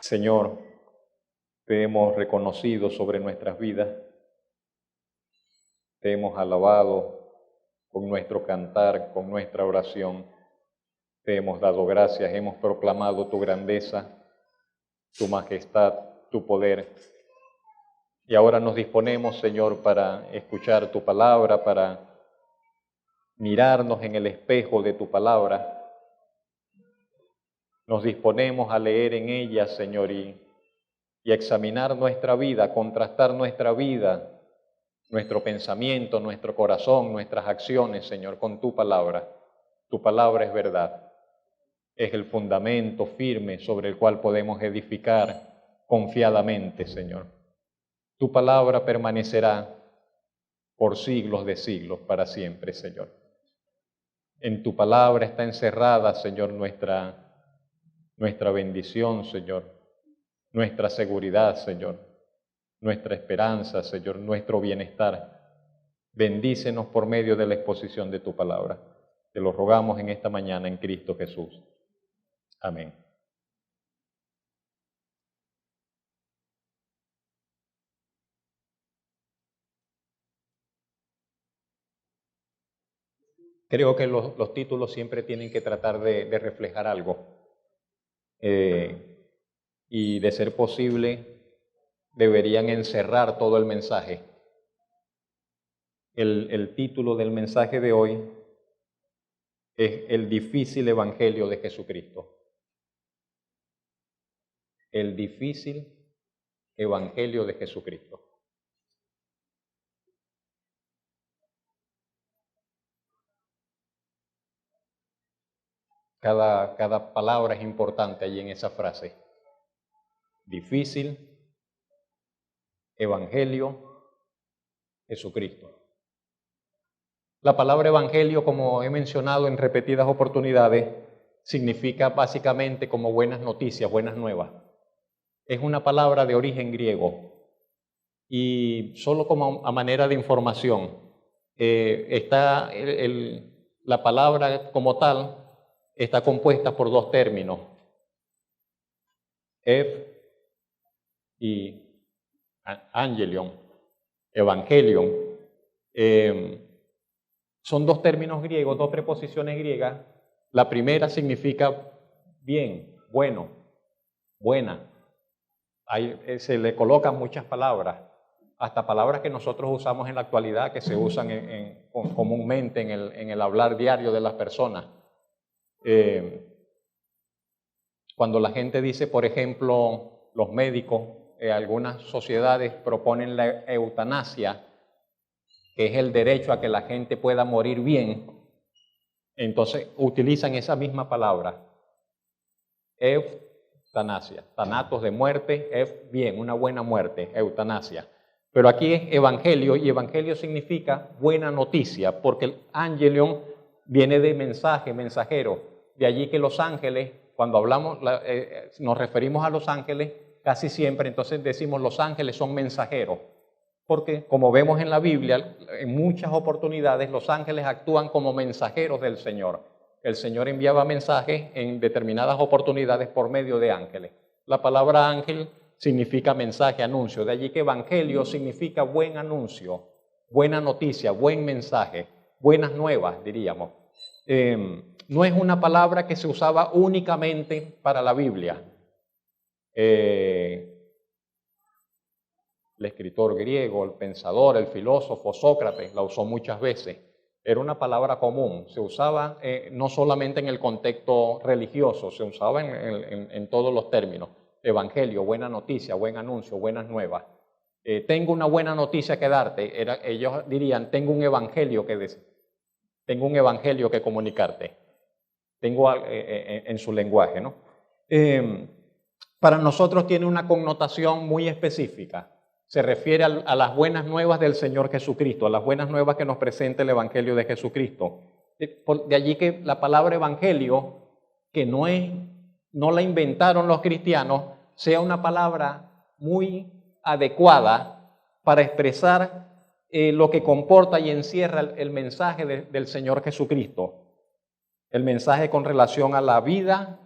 Señor, te hemos reconocido sobre nuestras vidas, te hemos alabado con nuestro cantar, con nuestra oración, te hemos dado gracias, hemos proclamado tu grandeza, tu majestad, tu poder. Y ahora nos disponemos, Señor, para escuchar tu palabra, para mirarnos en el espejo de tu palabra. Nos disponemos a leer en ella, Señor, y examinar nuestra vida, contrastar nuestra vida, nuestro pensamiento, nuestro corazón, nuestras acciones, Señor, con tu palabra. Tu palabra es verdad, es el fundamento firme sobre el cual podemos edificar confiadamente, Señor. Tu palabra permanecerá por siglos de siglos, para siempre, Señor. En tu palabra está encerrada, Señor, nuestra bendición, Señor, nuestra seguridad, Señor, nuestra esperanza, Señor, nuestro bienestar. Bendícenos por medio de la exposición de tu palabra. Te lo rogamos en esta mañana en Cristo Jesús. Amén. Creo que los títulos siempre tienen que tratar de reflejar algo. Y de ser posible, deberían encerrar todo el mensaje. El título del mensaje de hoy es El difícil Evangelio de Jesucristo. El difícil Evangelio de Jesucristo. Cada palabra es importante allí en esa frase. Difícil, Evangelio, Jesucristo. La palabra Evangelio, como he mencionado en repetidas oportunidades, significa básicamente como buenas noticias, buenas nuevas. Es una palabra de origen griego y solo como a manera de información, la palabra como tal está compuesta por dos términos, y angelion, evangelion. Son dos términos griegos, dos preposiciones griegas. La primera significa bien, bueno, buena. Se le colocan muchas palabras, hasta palabras que nosotros usamos en la actualidad, que se usan comúnmente en el hablar diario de las personas. Cuando la gente dice, por ejemplo, los médicos, algunas sociedades proponen la eutanasia, que es el derecho a que la gente pueda morir bien, entonces utilizan esa misma palabra, eutanasia, thanatos de muerte, bien, una buena muerte, eutanasia. Pero aquí es evangelio, y evangelio significa buena noticia, porque el angelion viene de mensaje, mensajero. De allí que los ángeles, cuando hablamos, nos referimos a los ángeles, casi siempre entonces decimos los ángeles son mensajeros. Porque, como vemos en la Biblia, en muchas oportunidades los ángeles actúan como mensajeros del Señor. El Señor enviaba mensajes en determinadas oportunidades por medio de ángeles. La palabra ángel significa mensaje, anuncio. De allí que evangelio significa buen anuncio, buena noticia, buen mensaje, buenas nuevas, diríamos. No es una palabra que se usaba únicamente para la Biblia. El escritor griego, el pensador, el filósofo Sócrates la usó muchas veces. Era una palabra común, se usaba no solamente en el contexto religioso, se usaba en todos los términos. Evangelio, buena noticia, buen anuncio, buenas nuevas. Tengo una buena noticia que darte. Ellos dirían, tengo un evangelio que comunicarte. Tengo en su lenguaje, ¿no? Para nosotros tiene una connotación muy específica. Se refiere a las buenas nuevas del Señor Jesucristo, a las buenas nuevas que nos presenta el Evangelio de Jesucristo. De allí que la palabra evangelio, que no la inventaron los cristianos, sea una palabra muy adecuada para expresar lo que comporta y encierra el mensaje del Señor Jesucristo. El mensaje con relación a la vida,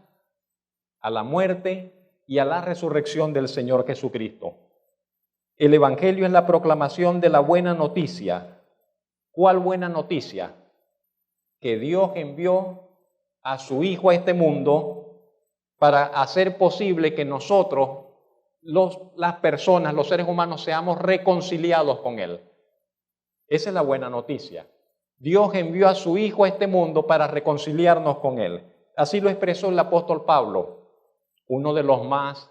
a la muerte y a la resurrección del Señor Jesucristo. El Evangelio es la proclamación de la buena noticia. ¿Cuál buena noticia? Que Dios envió a su Hijo a este mundo para hacer posible que nosotros, las personas, los seres humanos, seamos reconciliados con Él. Esa es la buena noticia. Dios envió a su Hijo a este mundo para reconciliarnos con Él. Así lo expresó el apóstol Pablo, uno de los más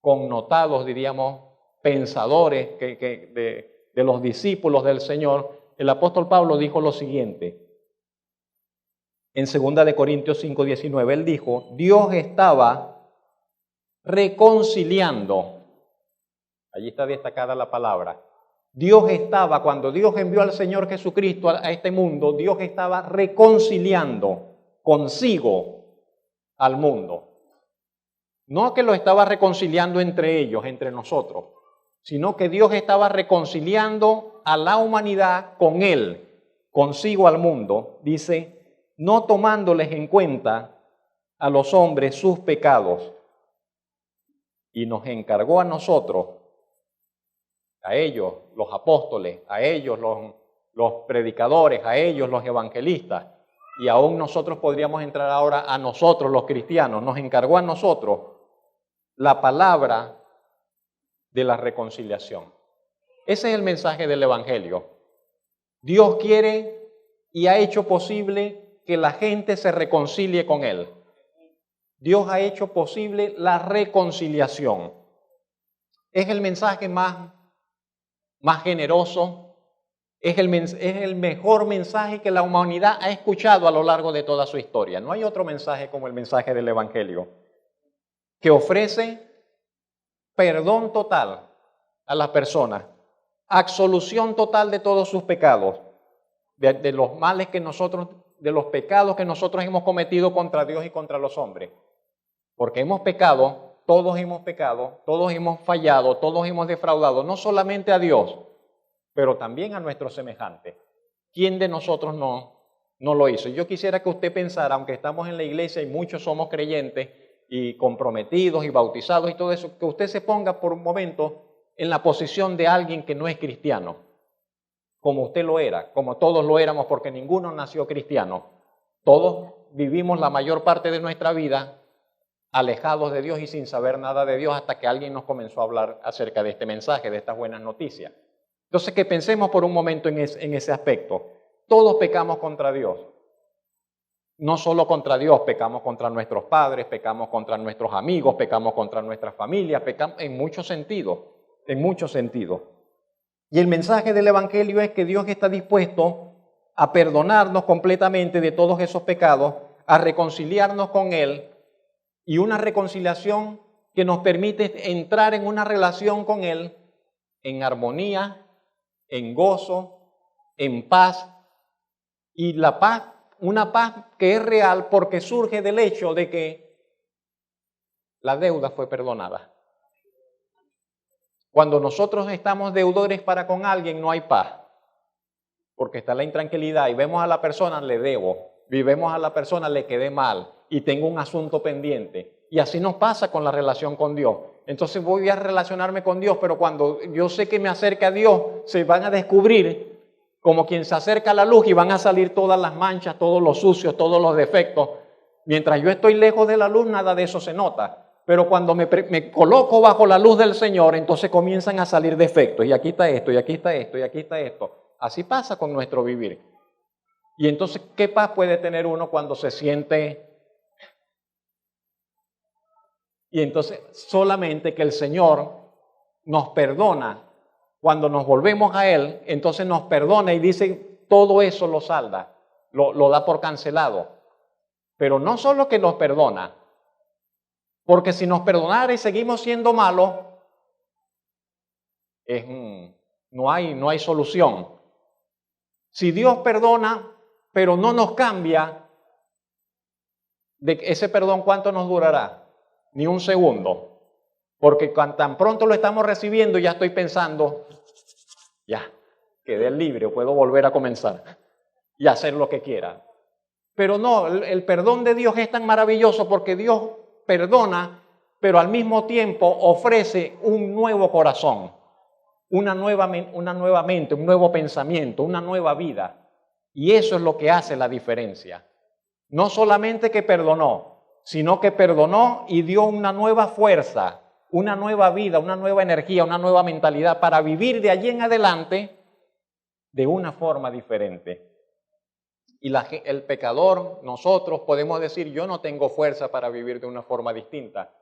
connotados, diríamos, pensadores de los discípulos del Señor. El apóstol Pablo dijo lo siguiente, en 2 Corintios 5:19, él dijo, Dios estaba reconciliando, allí está destacada la palabra, Dios estaba, cuando Dios envió al Señor Jesucristo a este mundo, Dios estaba reconciliando consigo al mundo. No que lo estaba reconciliando entre ellos, entre nosotros, sino que Dios estaba reconciliando a la humanidad con Él, consigo al mundo, dice, no tomándoles en cuenta a los hombres sus pecados. Y nos encargó a nosotros, a ellos, los apóstoles, a ellos, los predicadores, a ellos, los evangelistas, y aún nosotros podríamos entrar ahora a nosotros, los cristianos, nos encargó a nosotros la palabra de la reconciliación. Ese es el mensaje del Evangelio. Dios quiere y ha hecho posible que la gente se reconcilie con Él. Dios ha hecho posible la reconciliación. Es el mensaje más generoso, es el mejor mensaje que la humanidad ha escuchado a lo largo de toda su historia. No hay otro mensaje como el mensaje del Evangelio, que ofrece perdón total a las personas, absolución total de todos sus pecados, de los males que nosotros, de los pecados que nosotros hemos cometido contra Dios y contra los hombres. Porque hemos pecado, todos hemos fallado, todos hemos defraudado, no solamente a Dios, pero también a nuestros semejantes. ¿Quién de nosotros no lo hizo? Yo quisiera que usted pensara, aunque estamos en la iglesia y muchos somos creyentes y comprometidos y bautizados y todo eso, que usted se ponga por un momento en la posición de alguien que no es cristiano, como usted lo era, como todos lo éramos, porque ninguno nació cristiano. Todos vivimos la mayor parte de nuestra vida alejados de Dios y sin saber nada de Dios hasta que alguien nos comenzó a hablar acerca de este mensaje, de estas buenas noticias. Entonces, que pensemos por un momento en ese aspecto. Todos pecamos contra Dios. No solo contra Dios, pecamos contra nuestros padres, pecamos contra nuestros amigos, pecamos contra nuestras familias, pecamos en muchos sentidos, en muchos sentidos. Y el mensaje del Evangelio es que Dios está dispuesto a perdonarnos completamente de todos esos pecados, a reconciliarnos con Él, y una reconciliación que nos permite entrar en una relación con Él en armonía, en gozo, en paz, y la paz, una paz que es real porque surge del hecho de que la deuda fue perdonada. Cuando nosotros estamos deudores para con alguien, no hay paz, porque está la intranquilidad y vemos a la persona, le debo, y vemos a la persona, le quedé mal y tengo un asunto pendiente. Y así nos pasa con la relación con Dios. Entonces voy a relacionarme con Dios, pero cuando yo sé que me acerca a Dios, se van a descubrir como quien se acerca a la luz y van a salir todas las manchas, todos los sucios, todos los defectos. Mientras yo estoy lejos de la luz, nada de eso se nota. Pero cuando me coloco bajo la luz del Señor, entonces comienzan a salir defectos. Y aquí está esto, y aquí está esto, y aquí está esto. Así pasa con nuestro vivir. Y entonces, ¿qué paz puede tener uno cuando se siente? Y entonces, solamente que el Señor nos perdona. Cuando nos volvemos a Él, entonces nos perdona y dice, todo eso lo salda, lo da por cancelado. Pero no solo que nos perdona, porque si nos perdonara y seguimos siendo malos, no hay solución. Si Dios perdona, pero no nos cambia, de ese perdón, ¿cuánto nos durará? Ni un segundo. Porque tan pronto lo estamos recibiendo, ya estoy pensando, ya, quedé libre o puedo volver a comenzar y hacer lo que quiera. Pero no, el perdón de Dios es tan maravilloso porque Dios perdona pero al mismo tiempo ofrece un nuevo corazón, una nueva mente, un nuevo pensamiento, una nueva vida. Y eso es lo que hace la diferencia. No solamente que perdonó, sino que perdonó y dio una nueva fuerza, una nueva vida, una nueva energía, una nueva mentalidad para vivir de allí en adelante de una forma diferente. Y el pecador, nosotros podemos decir, yo no tengo fuerza para vivir de una forma distinta,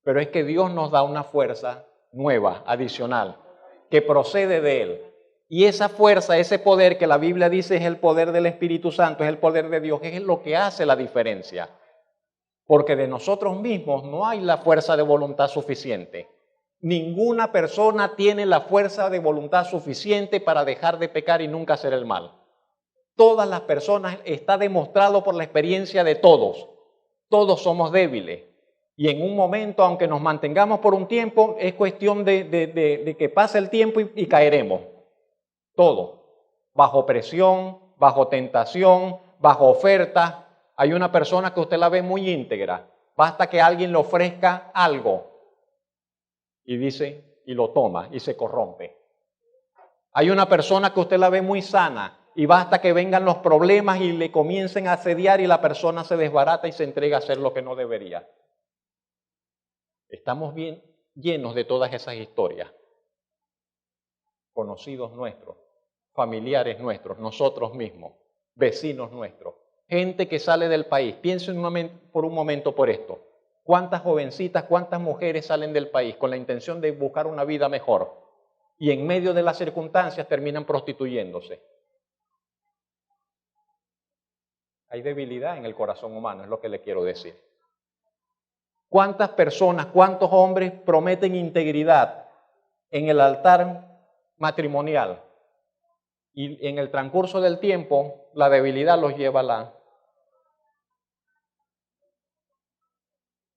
pero es que Dios nos da una fuerza nueva, adicional, que procede de Él. Y esa fuerza, ese poder que la Biblia dice es el poder del Espíritu Santo, es el poder de Dios, es lo que hace la diferencia. Porque de nosotros mismos no hay la fuerza de voluntad suficiente. Ninguna persona tiene la fuerza de voluntad suficiente para dejar de pecar y nunca hacer el mal. Todas las personas, está demostrado por la experiencia de todos. Todos somos débiles. Y en un momento, aunque nos mantengamos por un tiempo, es cuestión de que pase el tiempo y caeremos. Todo. Bajo presión, bajo tentación, bajo oferta. Hay una persona que usted la ve muy íntegra. Basta que alguien le ofrezca algo y dice, y lo toma y se corrompe. Hay una persona que usted la ve muy sana y basta que vengan los problemas y le comiencen a asediar y la persona se desbarata y se entrega a hacer lo que no debería. Estamos bien llenos de todas esas historias. Conocidos nuestros, familiares nuestros, nosotros mismos, vecinos nuestros, gente que sale del país. Piensen por un momento por esto. ¿Cuántas jovencitas, cuántas mujeres salen del país con la intención de buscar una vida mejor y en medio de las circunstancias terminan prostituyéndose? Hay debilidad en el corazón humano, es lo que le quiero decir. ¿Cuántas personas, cuántos hombres prometen integridad en el altar matrimonial? Y en el transcurso del tiempo, la debilidad los lleva a la...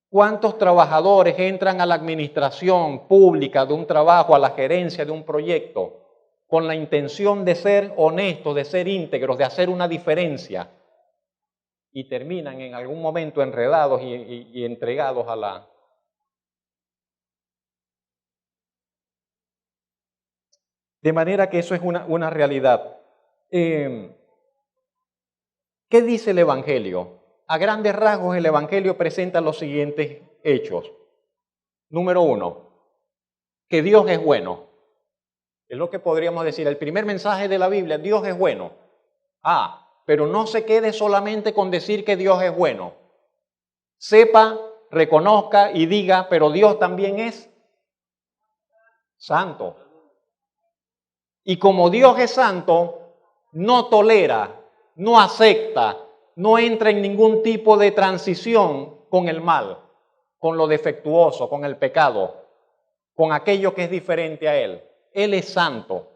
¿Cuántos trabajadores entran a la administración pública de un trabajo, a la gerencia de un proyecto, con la intención de ser honestos, de ser íntegros, de hacer una diferencia, y terminan en algún momento enredados y entregados a la... De manera que eso es una realidad. ¿Qué dice el Evangelio? A grandes rasgos el Evangelio presenta los siguientes hechos. Número 1, que Dios es bueno. Es lo que podríamos decir, el primer mensaje de la Biblia, Dios es bueno. Pero no se quede solamente con decir que Dios es bueno. Sepa, reconozca y diga, pero Dios también es santo. Y como Dios es santo, no tolera, no acepta, no entra en ningún tipo de transición con el mal, con lo defectuoso, con el pecado, con aquello que es diferente a Él. Él es santo.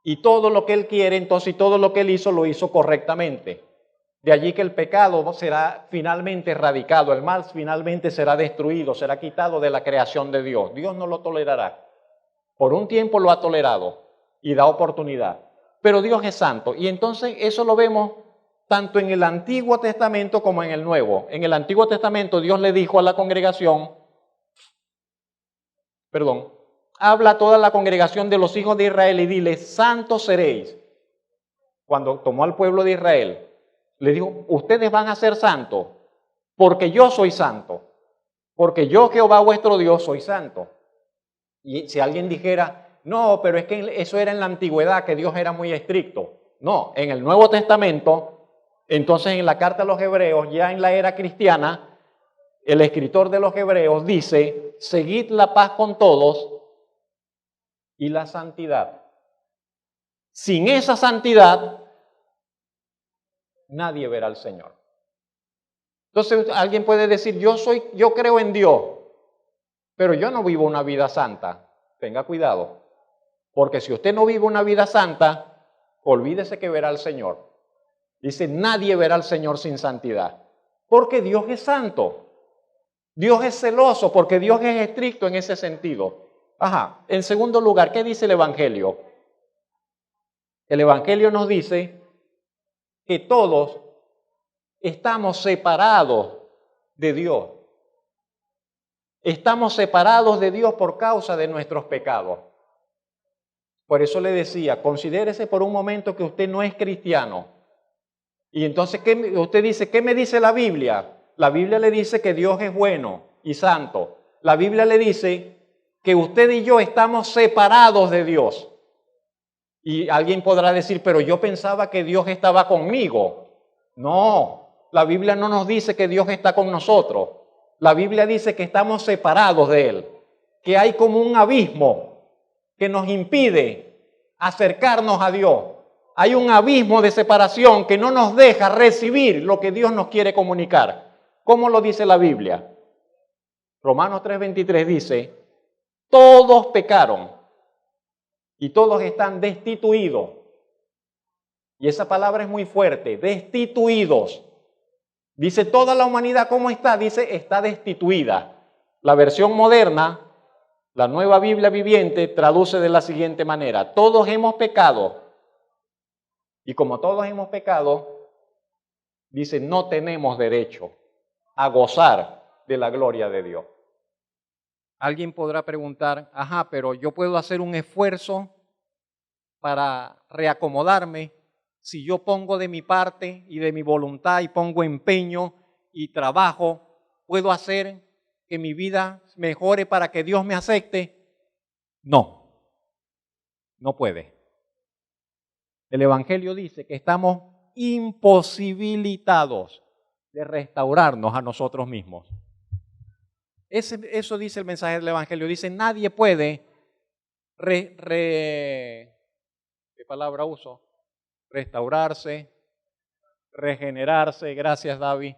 Y todo lo que Él quiere, entonces, y todo lo que Él hizo, lo hizo correctamente. De allí que el pecado será finalmente erradicado, el mal finalmente será destruido, será quitado de la creación de Dios. Dios no lo tolerará. Por un tiempo lo ha tolerado y da oportunidad. Pero Dios es santo. Y entonces eso lo vemos tanto en el Antiguo Testamento como en el Nuevo. En el Antiguo Testamento Dios le dijo a la congregación, habla a toda la congregación de los hijos de Israel y dile, santos seréis. Cuando tomó al pueblo de Israel, le dijo, ustedes van a ser santos, porque yo soy santo, porque yo Jehová vuestro Dios soy santo. Y si alguien dijera, no, pero es que eso era en la antigüedad, que Dios era muy estricto. No, en el Nuevo Testamento, entonces en la carta a los Hebreos, ya en la era cristiana, el escritor de los Hebreos dice, seguid la paz con todos y la santidad. Sin esa santidad, nadie verá al Señor. Entonces alguien puede decir, yo creo en Dios, pero yo no vivo una vida santa. Tenga cuidado, porque si usted no vive una vida santa, olvídese que verá al Señor. Dice, nadie verá al Señor sin santidad, porque Dios es santo. Dios es celoso, porque Dios es estricto en ese sentido. En segundo lugar, ¿qué dice el Evangelio? El Evangelio nos dice que todos estamos separados de Dios. Estamos separados de Dios por causa de nuestros pecados. Por eso le decía, considérese por un momento que usted no es cristiano. Y entonces usted dice, ¿qué me dice la Biblia? La Biblia le dice que Dios es bueno y santo. La Biblia le dice que usted y yo estamos separados de Dios. Y alguien podrá decir, pero yo pensaba que Dios estaba conmigo. No, la Biblia no nos dice que Dios está con nosotros. La Biblia dice que estamos separados de Él, que hay como un abismo que nos impide acercarnos a Dios. Hay un abismo de separación que no nos deja recibir lo que Dios nos quiere comunicar. ¿Cómo lo dice la Biblia? Romanos 3:23 dice, todos pecaron y todos están destituidos. Y esa palabra es muy fuerte, destituidos. Dice toda la humanidad, ¿cómo está? Dice, está destituida. La versión moderna, la Nueva Biblia Viviente, traduce de la siguiente manera, todos hemos pecado. Y como todos hemos pecado, dice, no tenemos derecho a gozar de la gloria de Dios. Alguien podrá preguntar, ajá, pero yo puedo hacer un esfuerzo para reacomodarme si yo pongo de mi parte y de mi voluntad y pongo empeño y trabajo, ¿puedo hacer que mi vida mejore para que Dios me acepte? No, no puede. El Evangelio dice que estamos imposibilitados de restaurarnos a nosotros mismos. Eso dice el mensaje del Evangelio. Dice, nadie puede, ¿qué palabra uso? Restaurarse, regenerarse, gracias David.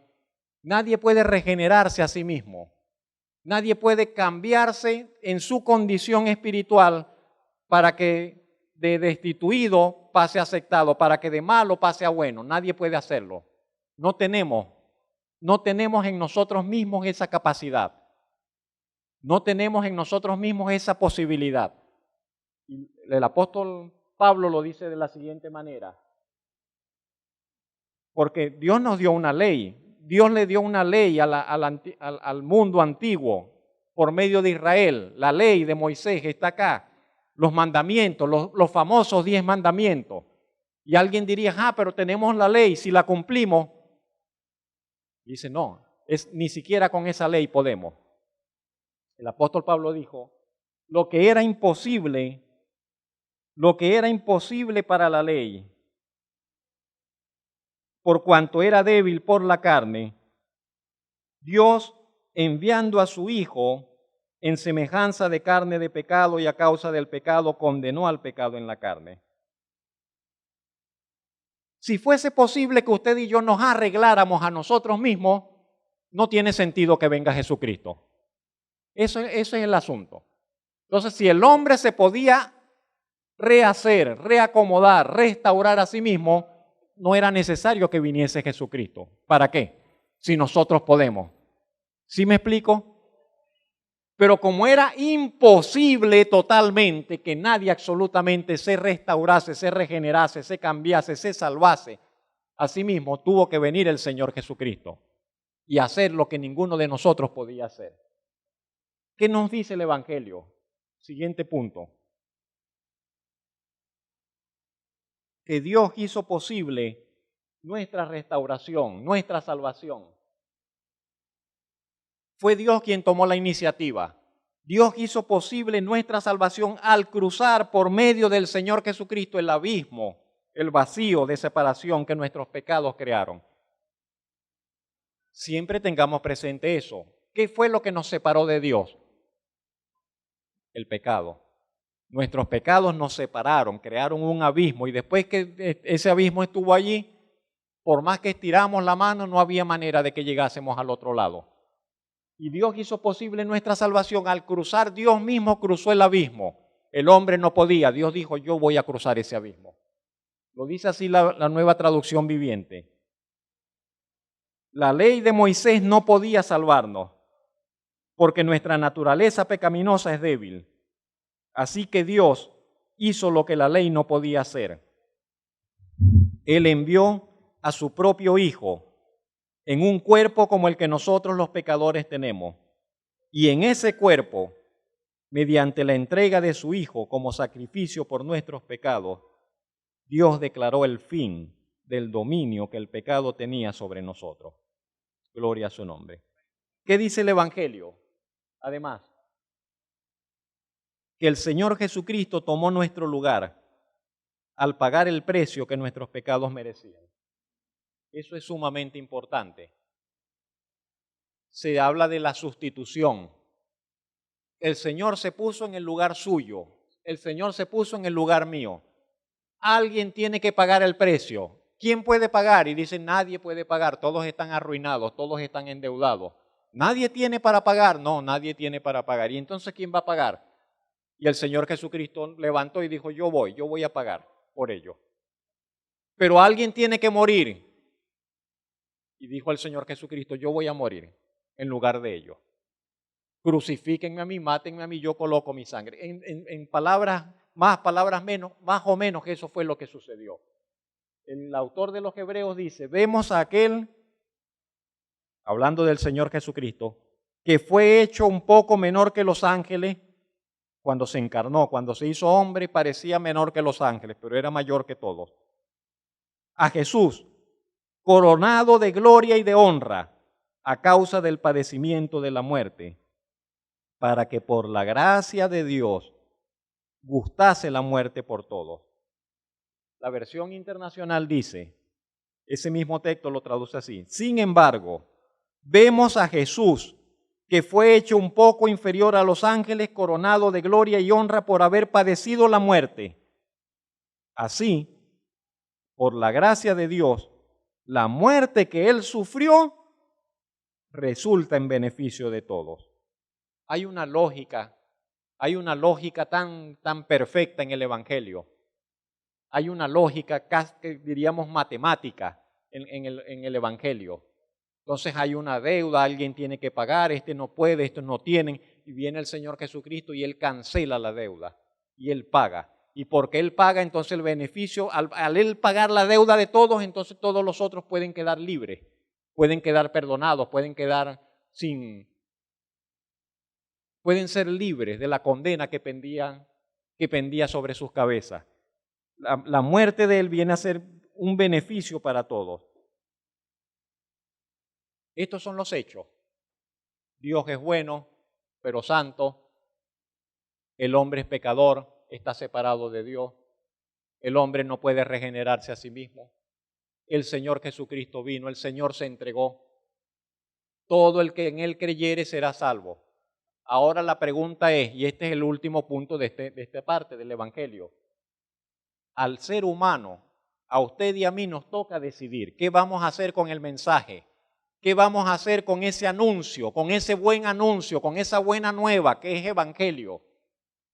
Nadie puede regenerarse a sí mismo. Nadie puede cambiarse en su condición espiritual para que de destituido pase a aceptado, para que de malo pase a bueno. Nadie puede hacerlo. No tenemos en nosotros mismos esa capacidad. No tenemos en nosotros mismos esa posibilidad. Y el apóstol Pablo lo dice de la siguiente manera. Porque Dios nos dio una ley. Dios le dio una ley al mundo antiguo por medio de Israel. La ley de Moisés está acá. Los mandamientos, los famosos 10 mandamientos. Y alguien diría, pero tenemos la ley, si la cumplimos. Dice, no, ni siquiera con esa ley podemos. El apóstol Pablo dijo, lo que era imposible para la ley, por cuanto era débil por la carne, Dios, enviando a su Hijo en semejanza de carne de pecado y a causa del pecado, condenó al pecado en la carne. Si fuese posible que usted y yo nos arregláramos a nosotros mismos, no tiene sentido que venga Jesucristo. Eso es el asunto. Entonces, si el hombre se podía rehacer, reacomodar, restaurar a sí mismo, no era necesario que viniese Jesucristo. ¿Para qué? Si nosotros podemos. ¿Sí me explico? Pero como era imposible totalmente que nadie absolutamente se restaurase, se regenerase, se cambiase, se salvase, a sí mismo tuvo que venir el Señor Jesucristo y hacer lo que ninguno de nosotros podía hacer. ¿Qué nos dice el Evangelio? Siguiente punto. Que Dios hizo posible nuestra restauración, nuestra salvación. Fue Dios quien tomó la iniciativa. Dios hizo posible nuestra salvación al cruzar por medio del Señor Jesucristo el abismo, el vacío de separación que nuestros pecados crearon. Siempre tengamos presente eso. ¿Qué fue lo que nos separó de Dios? El pecado. Nuestros pecados nos separaron, crearon un abismo y después que ese abismo estuvo allí, por más que estiramos la mano, no había manera de que llegásemos al otro lado. Y Dios hizo posible nuestra salvación al cruzar, Dios mismo cruzó el abismo. El hombre no podía, Dios dijo, yo voy a cruzar ese abismo. Lo dice así la Nueva Traducción Viviente. La ley de Moisés no podía salvarnos, porque nuestra naturaleza pecaminosa es débil. Así que Dios hizo lo que la ley no podía hacer. Él envió a su propio Hijo en un cuerpo como el que nosotros los pecadores tenemos. Y en ese cuerpo, mediante la entrega de su Hijo como sacrificio por nuestros pecados, Dios declaró el fin del dominio que el pecado tenía sobre nosotros. Gloria a su nombre. ¿Qué dice el Evangelio? Además, que el Señor Jesucristo tomó nuestro lugar al pagar el precio que nuestros pecados merecían. Eso es sumamente importante. Se habla de la sustitución. El Señor se puso en el lugar suyo. El Señor se puso en el lugar mío. Alguien tiene que pagar el precio. ¿Quién puede pagar? Y dicen, nadie puede pagar. Todos están arruinados, todos están endeudados. ¿Nadie tiene para pagar? No, nadie tiene para pagar. ¿Y entonces quién va a pagar? Y el Señor Jesucristo levantó y dijo, yo voy a pagar por ello. Pero alguien tiene que morir. Y dijo el Señor Jesucristo, yo voy a morir en lugar de ellos. Crucifíquenme a mí, mátenme a mí, yo coloco mi sangre. En palabras más, palabras menos, más o menos eso fue lo que sucedió. El autor de los Hebreos dice, vemos a aquel, hablando del Señor Jesucristo, que fue hecho un poco menor que los ángeles cuando se encarnó, cuando se hizo hombre parecía menor que los ángeles, pero era mayor que todos. A Jesús, coronado de gloria y de honra a causa del padecimiento de la muerte, para que por la gracia de Dios gustase la muerte por todos. La versión internacional dice, ese mismo texto lo traduce así, sin embargo, vemos a Jesús, que fue hecho un poco inferior a los ángeles, coronado de gloria y honra por haber padecido la muerte. Así, por la gracia de Dios, la muerte que Él sufrió resulta en beneficio de todos. Hay una lógica tan perfecta en el Evangelio. Hay una lógica casi, diríamos, matemática en el Evangelio. Entonces hay una deuda, alguien tiene que pagar, este no puede, estos no tienen, y viene el Señor Jesucristo y Él cancela la deuda y Él paga. Y porque Él paga, entonces el beneficio, al Él pagar la deuda de todos, entonces todos los otros pueden quedar libres, pueden quedar perdonados, pueden ser libres de la condena que pendía sobre sus cabezas. La muerte de Él viene a ser un beneficio para todos. Estos son los hechos. Dios es bueno, pero santo. El hombre es pecador, está separado de Dios. El hombre no puede regenerarse a sí mismo. El Señor Jesucristo vino, el Señor se entregó. Todo el que en Él creyere será salvo. Ahora la pregunta es, y este es el último punto de esta parte del Evangelio. Al ser humano, a usted y a mí nos toca decidir qué vamos a hacer con el mensaje. ¿Qué vamos a hacer con ese anuncio, con ese buen anuncio, con esa buena nueva que es Evangelio?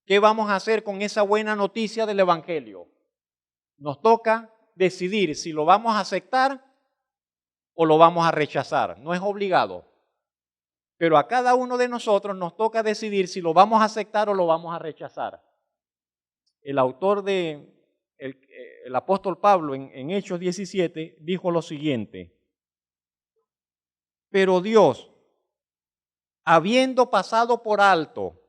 ¿Qué vamos a hacer con esa buena noticia del Evangelio? Nos toca decidir si lo vamos a aceptar o lo vamos a rechazar. No es obligado. Pero a cada uno de nosotros nos toca decidir si lo vamos a aceptar o lo vamos a rechazar. El autor el apóstol Pablo en Hechos 17 dijo lo siguiente: pero Dios, habiendo pasado por alto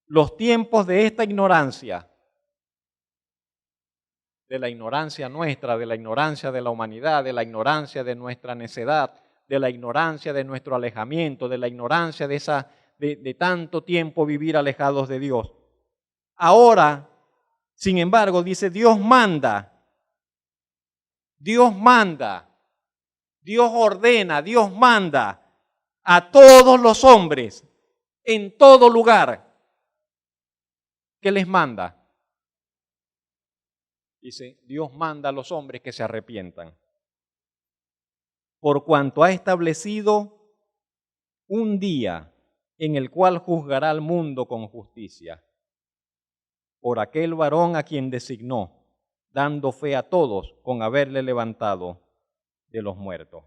los tiempos de esta ignorancia, de la ignorancia nuestra, de la ignorancia de la humanidad, de la ignorancia de nuestra necedad, de la ignorancia de nuestro alejamiento, de la ignorancia de tanto tiempo vivir alejados de Dios. Ahora, sin embargo, dice, Dios manda a todos los hombres en todo lugar. ¿Qué les manda? Dice, Dios manda a los hombres que se arrepientan, por cuanto ha establecido un día en el cual juzgará al mundo con justicia, por aquel varón a quien designó, dando fe a todos con haberle levantado de los muertos.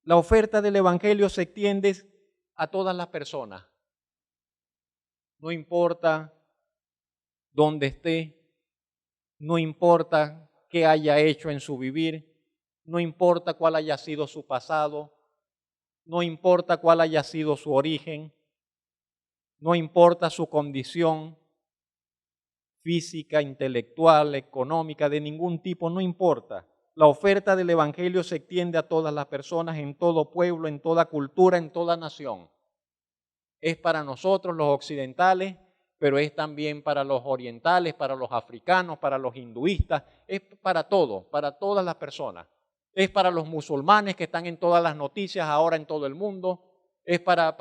La oferta del Evangelio se extiende a todas las personas. No importa dónde esté, no importa qué haya hecho en su vivir, no importa cuál haya sido su pasado, no importa cuál haya sido su origen, no importa su condición física, intelectual, económica, de ningún tipo, no importa. La oferta del Evangelio se extiende a todas las personas, en todo pueblo, en toda cultura, en toda nación. Es para nosotros los occidentales, pero es también para los orientales, para los africanos, para los hinduistas, es para todos, para todas las personas. Es para los musulmanes que están en todas las noticias ahora en todo el mundo, es para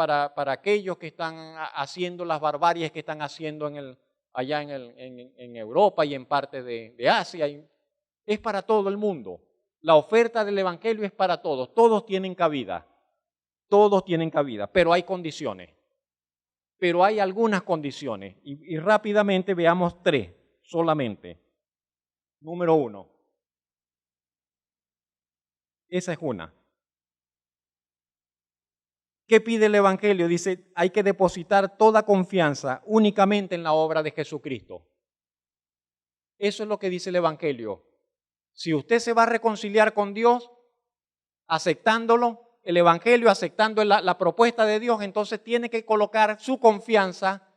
aquellos que están haciendo las barbaries que están haciendo allá en Europa y en parte de Asia. Es para todo el mundo. La oferta del Evangelio es para todos. Todos tienen cabida. Todos tienen cabida, pero hay condiciones. Pero hay algunas condiciones. Y rápidamente veamos 3 solamente. Número 1. Esa es una. ¿Qué pide el Evangelio? Dice, hay que depositar toda confianza únicamente en la obra de Jesucristo. Eso es lo que dice el Evangelio. Si usted se va a reconciliar con Dios, aceptándolo, el Evangelio, aceptando la propuesta de Dios, entonces tiene que colocar su confianza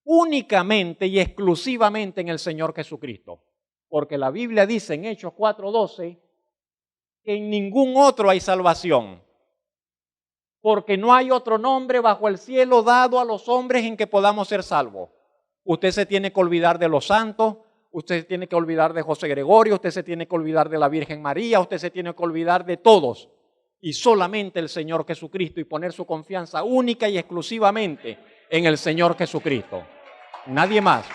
únicamente y exclusivamente en el Señor Jesucristo. Porque la Biblia dice en Hechos 4:12 que en ningún otro hay salvación. Porque no hay otro nombre bajo el cielo dado a los hombres en que podamos ser salvos. Usted se tiene que olvidar de los santos, usted se tiene que olvidar de José Gregorio, usted se tiene que olvidar de la Virgen María, usted se tiene que olvidar de todos. Y solamente el Señor Jesucristo y poner su confianza única y exclusivamente en el Señor Jesucristo. Nadie más.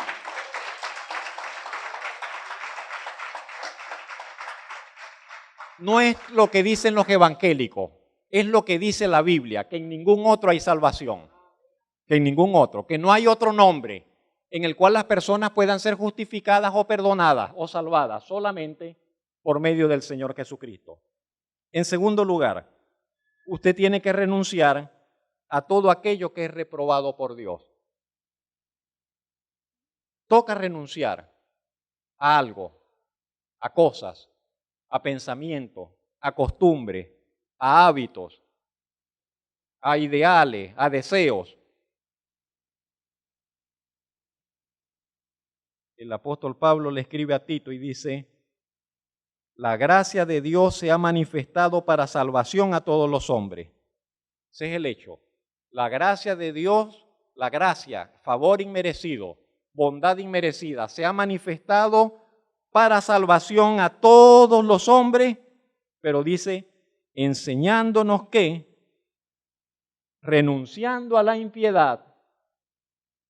No es lo que dicen los evangélicos, es lo que dice la Biblia, que en ningún otro hay salvación, que en ningún otro, que no hay otro nombre en el cual las personas puedan ser justificadas o perdonadas o salvadas, solamente por medio del Señor Jesucristo. En segundo lugar, usted tiene que renunciar a todo aquello que es reprobado por Dios. Toca renunciar a algo, a cosas, a pensamientos, a costumbres, a hábitos, a ideales, a deseos. El apóstol Pablo le escribe a Tito y dice, la gracia de Dios se ha manifestado para salvación a todos los hombres. Ese es el hecho. La gracia de Dios, la gracia, favor inmerecido, bondad inmerecida, se ha manifestado para salvación a todos los hombres, pero dice, enseñándonos que, renunciando a la impiedad,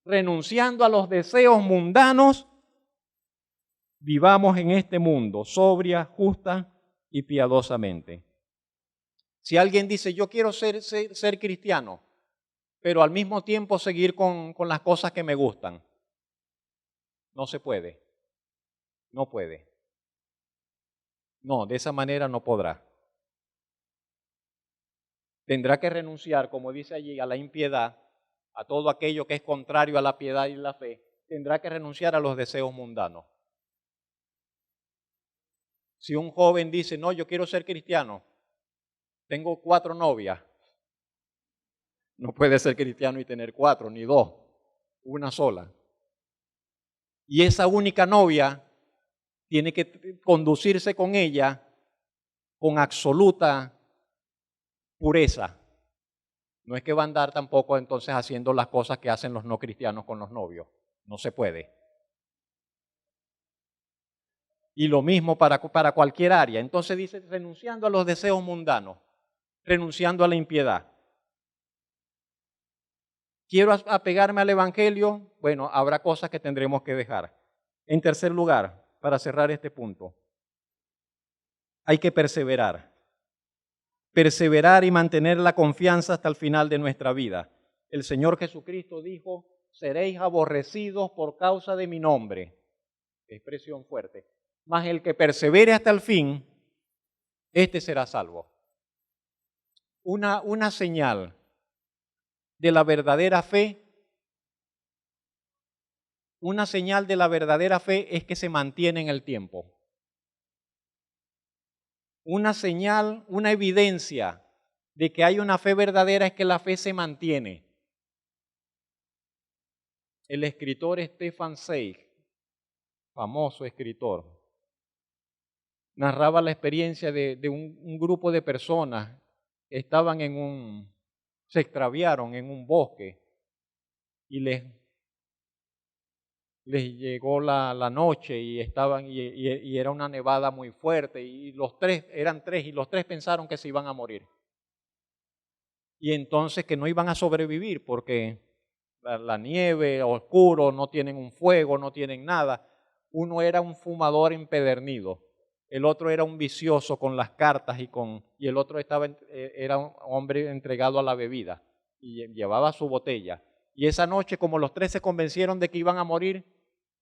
renunciando a los deseos mundanos, vivamos en este mundo sobria, justa y piadosamente. Si alguien dice, yo quiero ser cristiano, pero al mismo tiempo seguir con las cosas que me gustan, no se puede. No puede. No, de esa manera no podrá. Tendrá que renunciar, como dice allí, a la impiedad, a todo aquello que es contrario a la piedad y la fe. Tendrá que renunciar a los deseos mundanos. Si un joven dice, no, yo quiero ser cristiano, tengo 4 novias, no puede ser cristiano y tener 4, ni 2, una sola. Y esa única novia tiene que conducirse con ella con absoluta pureza. No es que va a andar tampoco entonces haciendo las cosas que hacen los no cristianos con los novios. No se puede. Y lo mismo para cualquier área. Entonces dice, renunciando a los deseos mundanos, renunciando a la impiedad. ¿Quiero apegarme al Evangelio? Bueno, habrá cosas que tendremos que dejar. En tercer lugar, para cerrar este punto, hay que perseverar. Perseverar y mantener la confianza hasta el final de nuestra vida. El Señor Jesucristo dijo, seréis aborrecidos por causa de mi nombre. Expresión fuerte. Mas el que persevere hasta el fin, este será salvo. Una señal de la verdadera fe, una señal de la verdadera fe es que se mantiene en el tiempo. una señal, una evidencia de que hay una fe verdadera es que la fe se mantiene. El escritor Stefan Zweig, famoso escritor, narraba la experiencia de un grupo de personas que estaban se extraviaron en un bosque y les llegó la noche y era una nevada muy fuerte y eran tres y los tres pensaron que se iban a morir. Y entonces que no iban a sobrevivir porque la nieve, oscuro, no tienen un fuego, no tienen nada. Uno era un fumador empedernido, el otro era un vicioso con las cartas y el otro era un hombre entregado a la bebida y llevaba su botella. Y esa noche, como los tres se convencieron de que iban a morir,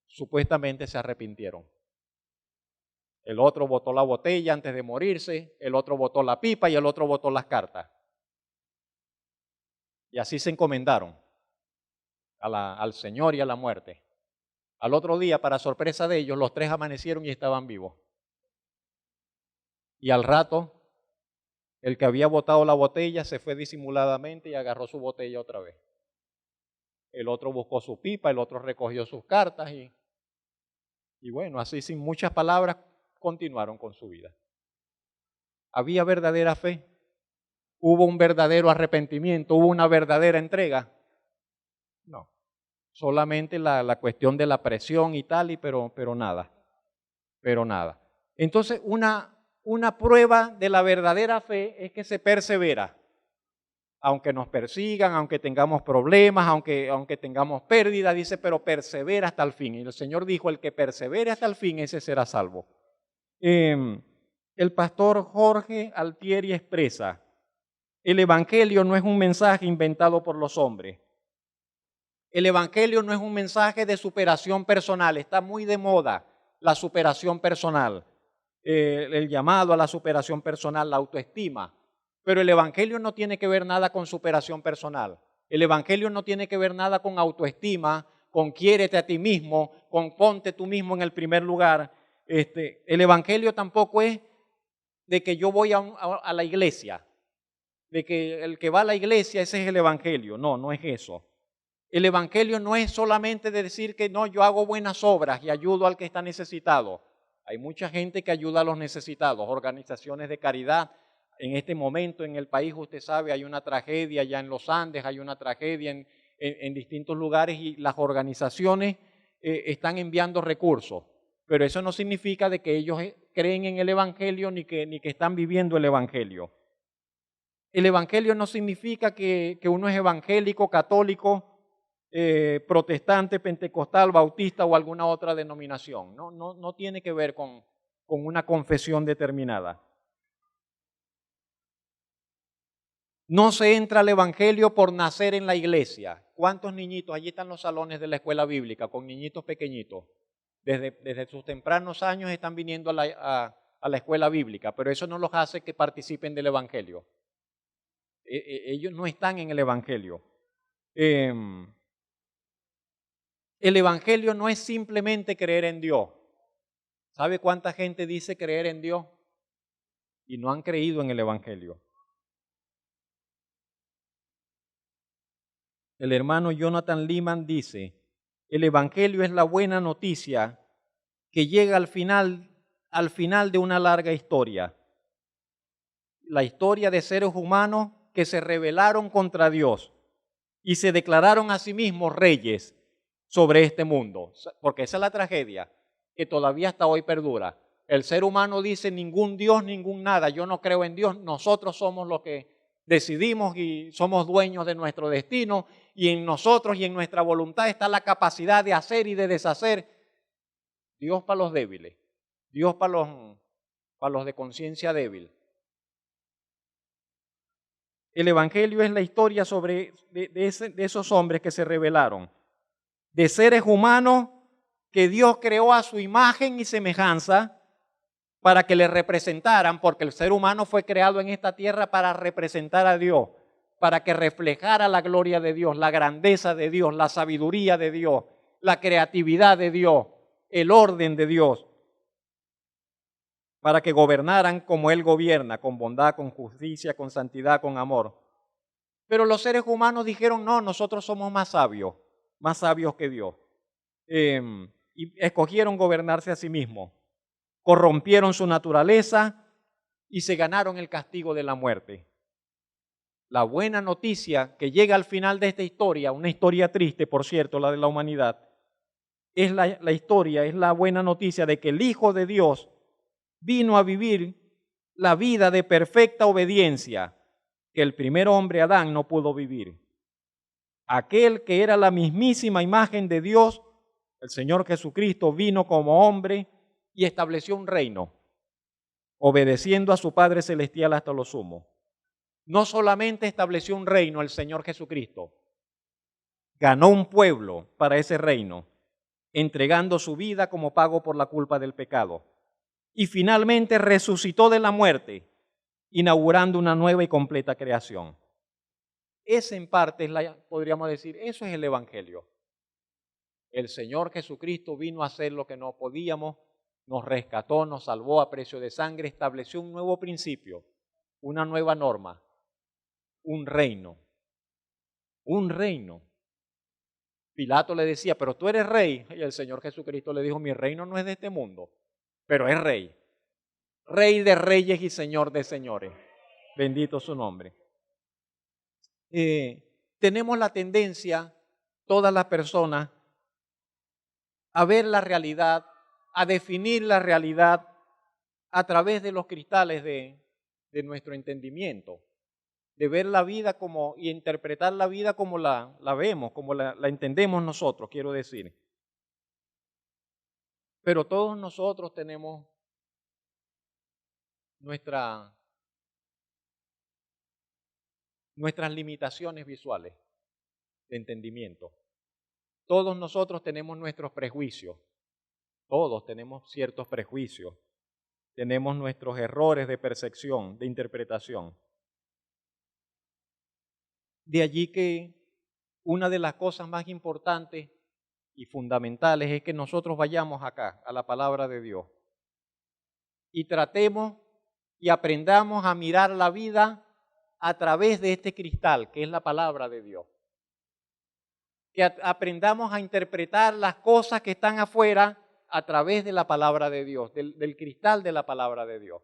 supuestamente se arrepintieron. El otro botó la botella antes de morirse, el otro botó la pipa y el otro botó las cartas. Y así se encomendaron al Señor y a la muerte. Al otro día, para sorpresa de ellos, los tres amanecieron y estaban vivos. Y al rato, el que había botado la botella se fue disimuladamente y agarró su botella otra vez. El otro buscó su pipa, el otro recogió sus cartas y bueno, así sin muchas palabras continuaron con su vida. ¿Había verdadera fe? ¿Hubo un verdadero arrepentimiento? ¿Hubo una verdadera entrega? No. Solamente la cuestión de la presión y tal, pero nada. Pero nada. Entonces, una prueba de la verdadera fe es que se persevera. Aunque nos persigan, aunque tengamos problemas, aunque tengamos pérdidas, dice, pero persevera hasta el fin. Y el Señor dijo, el que persevere hasta el fin, ese será salvo. El pastor Jorge Altieri expresa, el Evangelio no es un mensaje inventado por los hombres. El Evangelio no es un mensaje de superación personal, está muy de moda la superación personal, el llamado a la superación personal, la autoestima. Pero el Evangelio no tiene que ver nada con superación personal. El Evangelio no tiene que ver nada con autoestima, con quiérete a ti mismo, con ponte tú mismo en el primer lugar. El Evangelio tampoco es de que yo voy a la iglesia, de que el que va a la iglesia, ese es el Evangelio. No, no es eso. El Evangelio no es solamente de decir que no, yo hago buenas obras y ayudo al que está necesitado. Hay mucha gente que ayuda a los necesitados, organizaciones de caridad. En este momento en el país, usted sabe, hay una tragedia ya en los Andes, hay una tragedia en distintos lugares y las organizaciones están enviando recursos. Pero eso no significa de que ellos creen en el Evangelio ni que están viviendo el Evangelio. El Evangelio no significa que uno es evangélico, católico, protestante, pentecostal, bautista o alguna otra denominación. No tiene que ver con una confesión determinada. No se entra al Evangelio por nacer en la iglesia. ¿Cuántos niñitos? Allí están los salones de la escuela bíblica con niñitos pequeñitos. Desde sus tempranos años están viniendo a la escuela bíblica, pero eso no los hace que participen del Evangelio. Ellos no están en el Evangelio. El Evangelio no es simplemente creer en Dios. ¿Sabe cuánta gente dice creer en Dios y no han creído en el Evangelio? El hermano Jonathan Leeman dice, el Evangelio es la buena noticia que llega al final de una larga historia. La historia de seres humanos que se rebelaron contra Dios y se declararon a sí mismos reyes sobre este mundo. Porque esa es la tragedia que todavía hasta hoy perdura. El ser humano dice ningún Dios, ningún nada. Yo no creo en Dios. Nosotros somos los que decidimos y somos dueños de nuestro destino y en nosotros y en nuestra voluntad está la capacidad de hacer y de deshacer. Dios para los débiles, Dios para los de conciencia débil. El Evangelio es la historia de esos hombres que se rebelaron, de seres humanos que Dios creó a su imagen y semejanza para que le representaran, porque el ser humano fue creado en esta tierra para representar a Dios, para que reflejara la gloria de Dios, la grandeza de Dios, la sabiduría de Dios, la creatividad de Dios, el orden de Dios. para que gobernaran como Él gobierna, con bondad, con justicia, con santidad, con amor. Pero los seres humanos dijeron, no, nosotros somos más sabios que Dios. Y escogieron gobernarse a sí mismos. Corrompieron su naturaleza y se ganaron el castigo de la muerte. La buena noticia que llega al final de esta historia, una historia triste, por cierto, la de la humanidad, es la historia, es la buena noticia de que el Hijo de Dios vino a vivir la vida de perfecta obediencia que el primer hombre Adán no pudo vivir. Aquel que era la mismísima imagen de Dios, el Señor Jesucristo, vino como hombre y estableció un reino, obedeciendo a su Padre Celestial hasta lo sumo. No solamente estableció un reino el Señor Jesucristo, ganó un pueblo para ese reino, entregando su vida como pago por la culpa del pecado. Y finalmente resucitó de la muerte, inaugurando una nueva y completa creación. Ese en parte podríamos decir, eso es el Evangelio. El Señor Jesucristo vino a hacer lo que no podíamos, nos rescató, nos salvó a precio de sangre, estableció un nuevo principio, una nueva norma, un reino. Un reino. Pilato le decía, pero tú eres rey. Y el Señor Jesucristo le dijo, mi reino no es de este mundo, pero es rey. Rey de reyes y Señor de señores. Bendito su nombre. Tenemos la tendencia, todas las personas, a ver la realidad, a definir la realidad a través de los cristales de nuestro entendimiento, de ver la vida como y interpretar la vida como la vemos, como la entendemos nosotros, quiero decir. Pero todos nosotros tenemos nuestras limitaciones visuales de entendimiento. Todos nosotros tenemos nuestros prejuicios. Todos tenemos ciertos prejuicios. Tenemos nuestros errores de percepción, de interpretación. De allí que una de las cosas más importantes y fundamentales es que nosotros vayamos acá, a la palabra de Dios, y tratemos y aprendamos a mirar la vida a través de este cristal, que es la palabra de Dios. Que aprendamos a interpretar las cosas que están afuera a través de la palabra de Dios, del cristal de la palabra de Dios.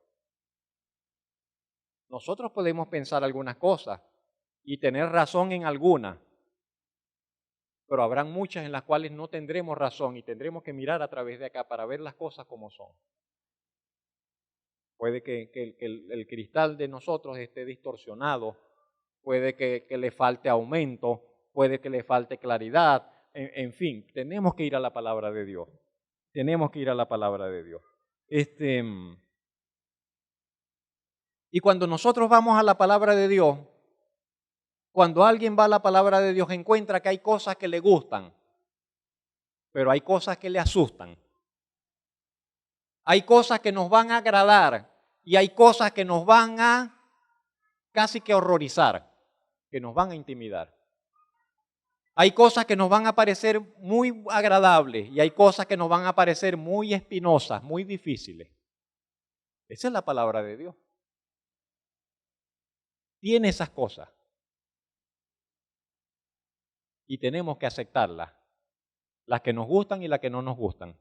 Nosotros podemos pensar algunas cosas y tener razón en algunas, pero habrán muchas en las cuales no tendremos razón y tendremos que mirar a través de acá para ver las cosas como son. Puede que el cristal de nosotros esté distorsionado, puede que le falte aumento, puede que le falte claridad, en fin, tenemos que ir a la palabra de Dios. Tenemos que ir a la palabra de Dios. Y cuando nosotros vamos a la palabra de Dios, cuando alguien va a la palabra de Dios encuentra que hay cosas que le gustan, pero hay cosas que le asustan. Hay cosas que nos van a agradar y hay cosas que nos van a casi que horrorizar, que nos van a intimidar. Hay cosas que nos van a parecer muy agradables y hay cosas que nos van a parecer muy espinosas, muy difíciles. Esa es la palabra de Dios. Tiene esas cosas. Y tenemos que aceptarlas. Las que nos gustan y las que no nos gustan.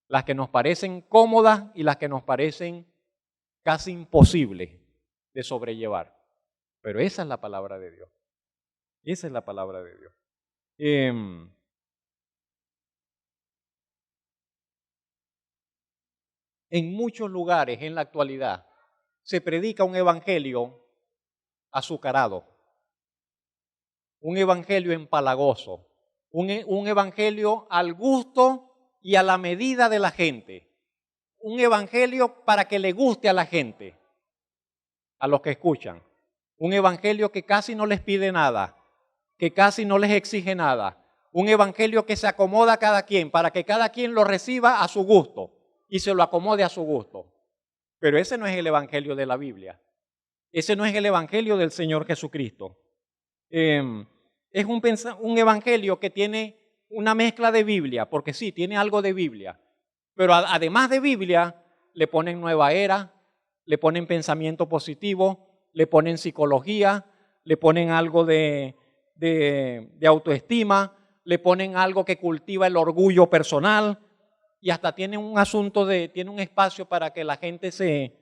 Las que nos parecen cómodas y las que nos parecen casi imposibles de sobrellevar. Pero esa es la palabra de Dios. Esa es la palabra de Dios. En muchos lugares en la actualidad se predica un evangelio azucarado, un evangelio empalagoso, un evangelio al gusto y a la medida de la gente, un evangelio para que le guste a la gente, a los que escuchan, un evangelio que casi no les pide nada, que casi no les exige nada, un evangelio que se acomoda a cada quien para que cada quien lo reciba a su gusto y se lo acomode a su gusto. Pero ese no es el evangelio de la Biblia. Ese no es el evangelio del Señor Jesucristo. Es un evangelio que tiene una mezcla de Biblia, porque sí, tiene algo de Biblia. Pero además de Biblia, le ponen nueva era, le ponen pensamiento positivo, le ponen psicología, le ponen algo de autoestima, le ponen algo que cultiva el orgullo personal y hasta tienen un asunto tiene un espacio para que la gente se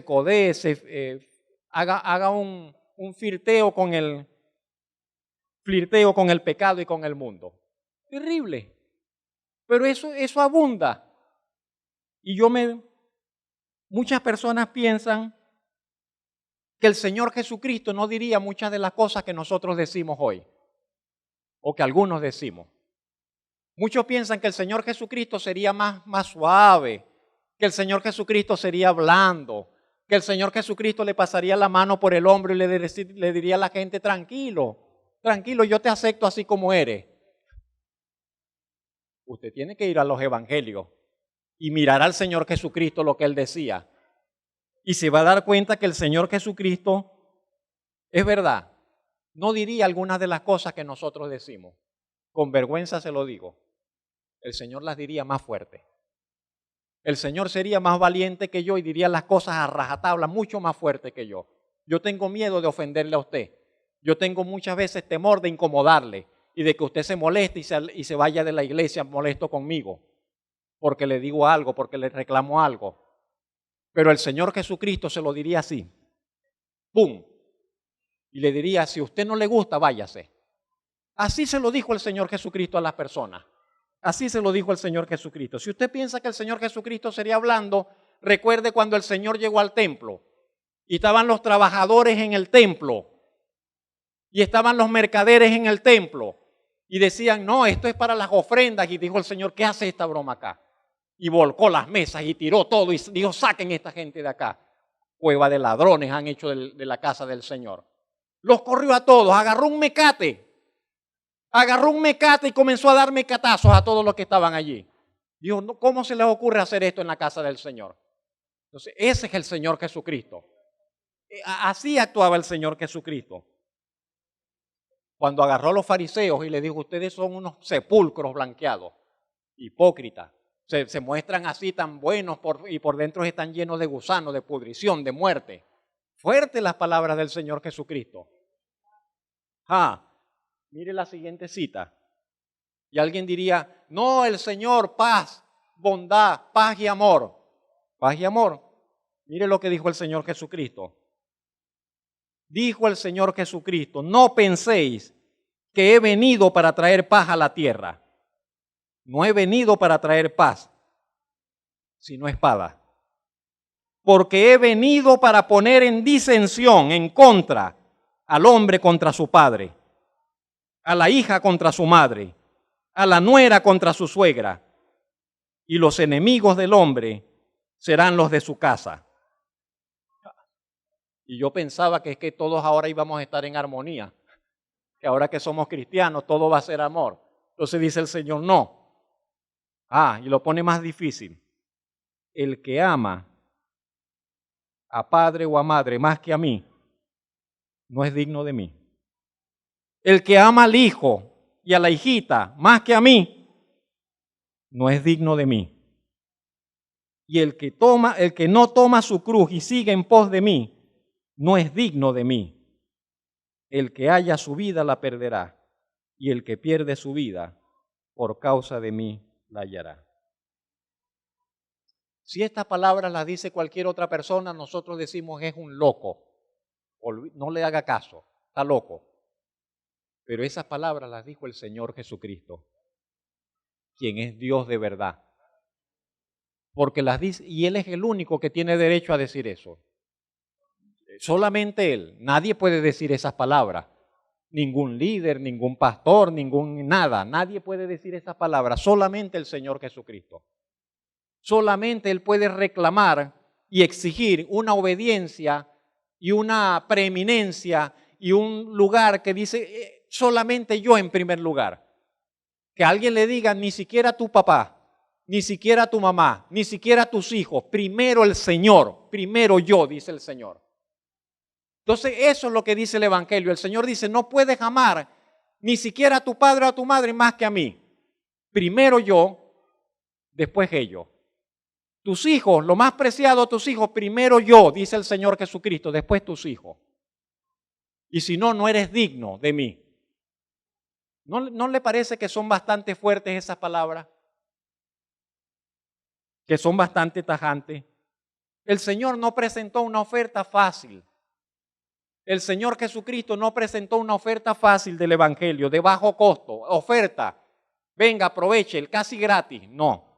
codee, haga un flirteo con el pecado y con el mundo. Terrible. Pero eso abunda. Y muchas personas piensan que el Señor Jesucristo no diría muchas de las cosas que nosotros decimos hoy, o que algunos decimos. Muchos piensan que el Señor Jesucristo sería más suave, que el Señor Jesucristo sería blando, que el Señor Jesucristo le pasaría la mano por el hombro y le diría a la gente, tranquilo, yo te acepto así como eres. Usted tiene que ir a los evangelios y mirar al Señor Jesucristo lo que Él decía. Y se va a dar cuenta que el Señor Jesucristo, es verdad, no diría algunas de las cosas que nosotros decimos. Con vergüenza se lo digo. El Señor las diría más fuerte. El Señor sería más valiente que yo y diría las cosas a rajatabla mucho más fuerte que yo. Yo tengo miedo de ofenderle a usted. Yo tengo muchas veces temor de incomodarle y de que usted se moleste y se vaya de la iglesia molesto conmigo porque le digo algo, porque le reclamo algo. Pero el Señor Jesucristo se lo diría así. ¡Pum! Y le diría, si a usted no le gusta, váyase. Así se lo dijo el Señor Jesucristo a las personas. Así se lo dijo el Señor Jesucristo. Si usted piensa que el Señor Jesucristo sería hablando, recuerde cuando el Señor llegó al templo y estaban los trabajadores en el templo y estaban los mercaderes en el templo y decían, no, esto es para las ofrendas. Y dijo el Señor, ¿qué hace esta broma acá? Y volcó las mesas y tiró todo y dijo, saquen esta gente de acá. Cueva de ladrones han hecho de la casa del Señor. Los corrió a todos, agarró un mecate y comenzó a dar mecatazos a todos los que estaban allí. Dijo, no, ¿cómo se les ocurre hacer esto en la casa del Señor? Entonces, ese es el Señor Jesucristo. Así actuaba el Señor Jesucristo. Cuando agarró a los fariseos y les dijo, ustedes son unos sepulcros blanqueados, hipócritas. Se muestran así tan buenos y por dentro están llenos de gusanos, de pudrición, de muerte. Fuertes las palabras del Señor Jesucristo. Mire la siguiente cita. Y alguien diría, no, el Señor, paz, bondad, paz y amor. Paz y amor. Mire lo que dijo el Señor Jesucristo. Dijo el Señor Jesucristo, no penséis que he venido para traer paz a la tierra. No he venido para traer paz, sino espada. Porque he venido para poner en disensión, en contra, al hombre contra su padre, a la hija contra su madre, a la nuera contra su suegra, y los enemigos del hombre serán los de su casa. Y yo pensaba que es que todos ahora íbamos a estar en armonía, que ahora que somos cristianos todo va a ser amor. Entonces dice el Señor, no. Y lo pone más difícil. El que ama a padre o a madre más que a mí, no es digno de mí. El que ama al hijo y a la hijita más que a mí, no es digno de mí. Y el que no toma su cruz y sigue en pos de mí, no es digno de mí. El que haya su vida la perderá, y el que pierde su vida por causa de mí la hallará. Si estas palabras las dice cualquier otra persona, nosotros decimos es un loco. No le haga caso, está loco. Pero esas palabras las dijo el Señor Jesucristo, quien es Dios de verdad. Porque las dice, y Él es el único que tiene derecho a decir eso. Solamente Él. Nadie puede decir esas palabras. Ningún líder, ningún pastor, nada. Nadie puede decir esas palabras. Solamente el Señor Jesucristo. Solamente Él puede reclamar y exigir una obediencia y una preeminencia y un lugar que dice solamente yo en primer lugar. Que alguien le diga ni siquiera tu papá, ni siquiera tu mamá, ni siquiera tus hijos, primero el Señor, primero yo, dice el Señor. Entonces eso es lo que dice el Evangelio. El Señor dice no puedes amar ni siquiera a tu padre o a tu madre más que a mí. Primero yo, después ellos. Tus hijos, lo más preciado, tus hijos, primero yo, dice el Señor Jesucristo, después tus hijos. Y si no, no eres digno de mí. ¿No le parece que son bastante fuertes esas palabras? Que son bastante tajantes. El Señor no presentó una oferta fácil. El Señor Jesucristo no presentó una oferta fácil del Evangelio, de bajo costo, oferta. Venga, aproveche, el casi gratis. No.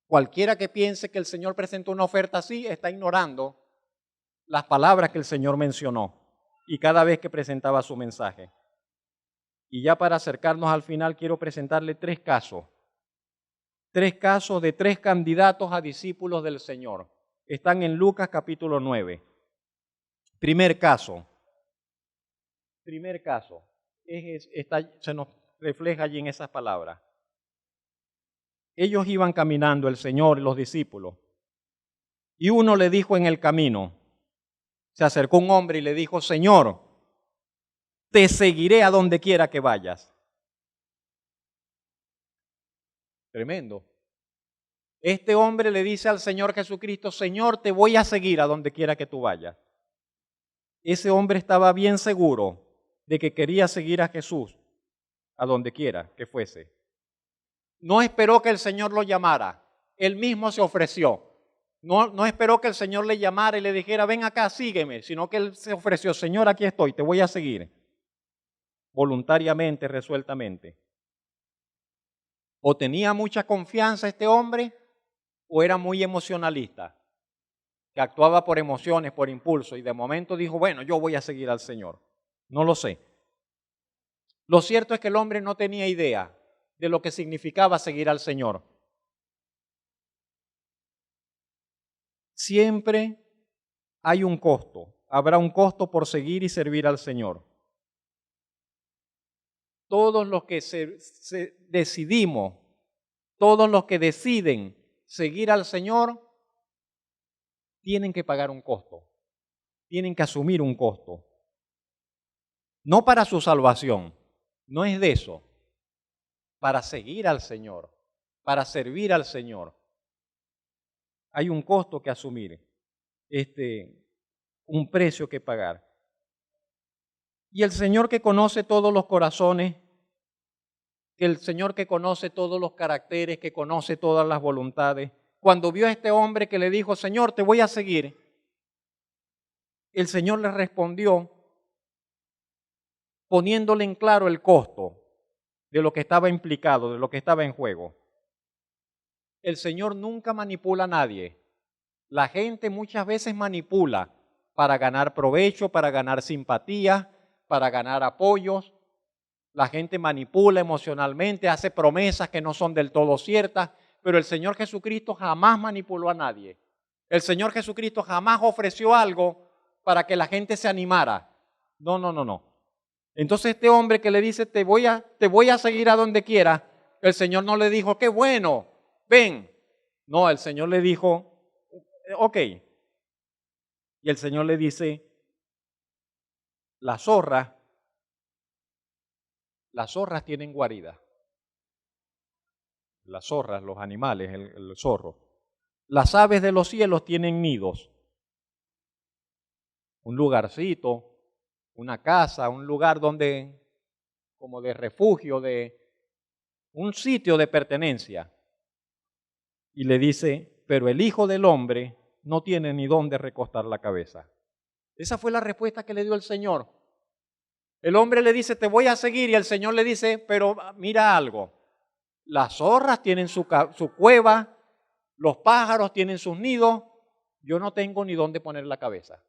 Cualquiera que piense que el Señor presentó una oferta así está ignorando las palabras que el Señor mencionó y cada vez que presentaba su mensaje. Y ya para acercarnos al final quiero presentarle tres casos de tres candidatos a discípulos del Señor. Están en Lucas capítulo 9. Primer caso, se nos refleja allí en esas palabras. Ellos iban caminando, el Señor y los discípulos, y uno le dijo en el camino, se acercó un hombre y le dijo, Señor, te seguiré a donde quiera que vayas. Tremendo. Este hombre le dice al Señor Jesucristo, Señor, te voy a seguir a donde quiera que tú vayas. Ese hombre estaba bien seguro de que quería seguir a Jesús a donde quiera que fuese. No esperó que el Señor lo llamara, él mismo se ofreció. No esperó que el Señor le llamara y le dijera, ven acá, sígueme, sino que él se ofreció, Señor, aquí estoy, te voy a seguir. Voluntariamente, resueltamente. O tenía mucha confianza este hombre, o era muy emocionalista, que actuaba por emociones, por impulso, y de momento dijo, bueno, yo voy a seguir al Señor. No lo sé. Lo cierto es que el hombre no tenía idea de lo que significaba seguir al Señor. Siempre hay un costo, habrá un costo por seguir y servir al Señor. Todos los que decidimos, todos los que deciden seguir al Señor, tienen que pagar un costo, tienen que asumir un costo. No para su salvación, no es de eso, para seguir al Señor, para servir al Señor. Hay un costo que asumir, un precio que pagar. Y el Señor que conoce todos los corazones, el Señor que conoce todos los caracteres, que conoce todas las voluntades, cuando vio a este hombre que le dijo, Señor, te voy a seguir, el Señor le respondió poniéndole en claro el costo de lo que estaba implicado, de lo que estaba en juego. El Señor nunca manipula a nadie. La gente muchas veces manipula para ganar provecho, para ganar simpatía, para ganar apoyos. La gente manipula emocionalmente, hace promesas que no son del todo ciertas, pero el Señor Jesucristo jamás manipuló a nadie. El Señor Jesucristo jamás ofreció algo para que la gente se animara. No. Entonces este hombre que le dice, te voy a seguir a donde quiera, el Señor no le dijo, qué bueno, ven. No, el Señor le dijo, ok. Y el Señor le dice, las zorras tienen guarida. Las zorras, los animales, el zorro. Las aves de los cielos tienen nidos. Un lugarcito, una casa, un lugar donde, como de refugio, de un sitio de pertenencia. Y le dice, pero el Hijo del Hombre no tiene ni dónde recostar la cabeza. Esa fue la respuesta que le dio el Señor. El hombre le dice, te voy a seguir, y el Señor le dice, pero mira algo, las zorras tienen su cueva, los pájaros tienen sus nidos, yo no tengo ni dónde poner la cabeza.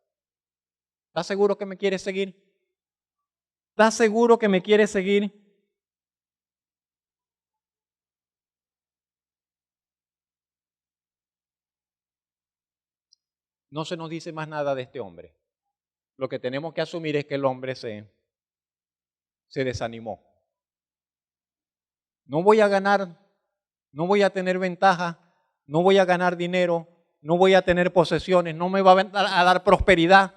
¿Estás seguro que me quieres seguir? ¿Estás seguro que me quieres seguir? No se nos dice más nada de este hombre. Lo que tenemos que asumir es que el hombre se desanimó. No voy a ganar, no voy a tener ventaja, no voy a ganar dinero, no voy a tener posesiones, no me va a dar prosperidad.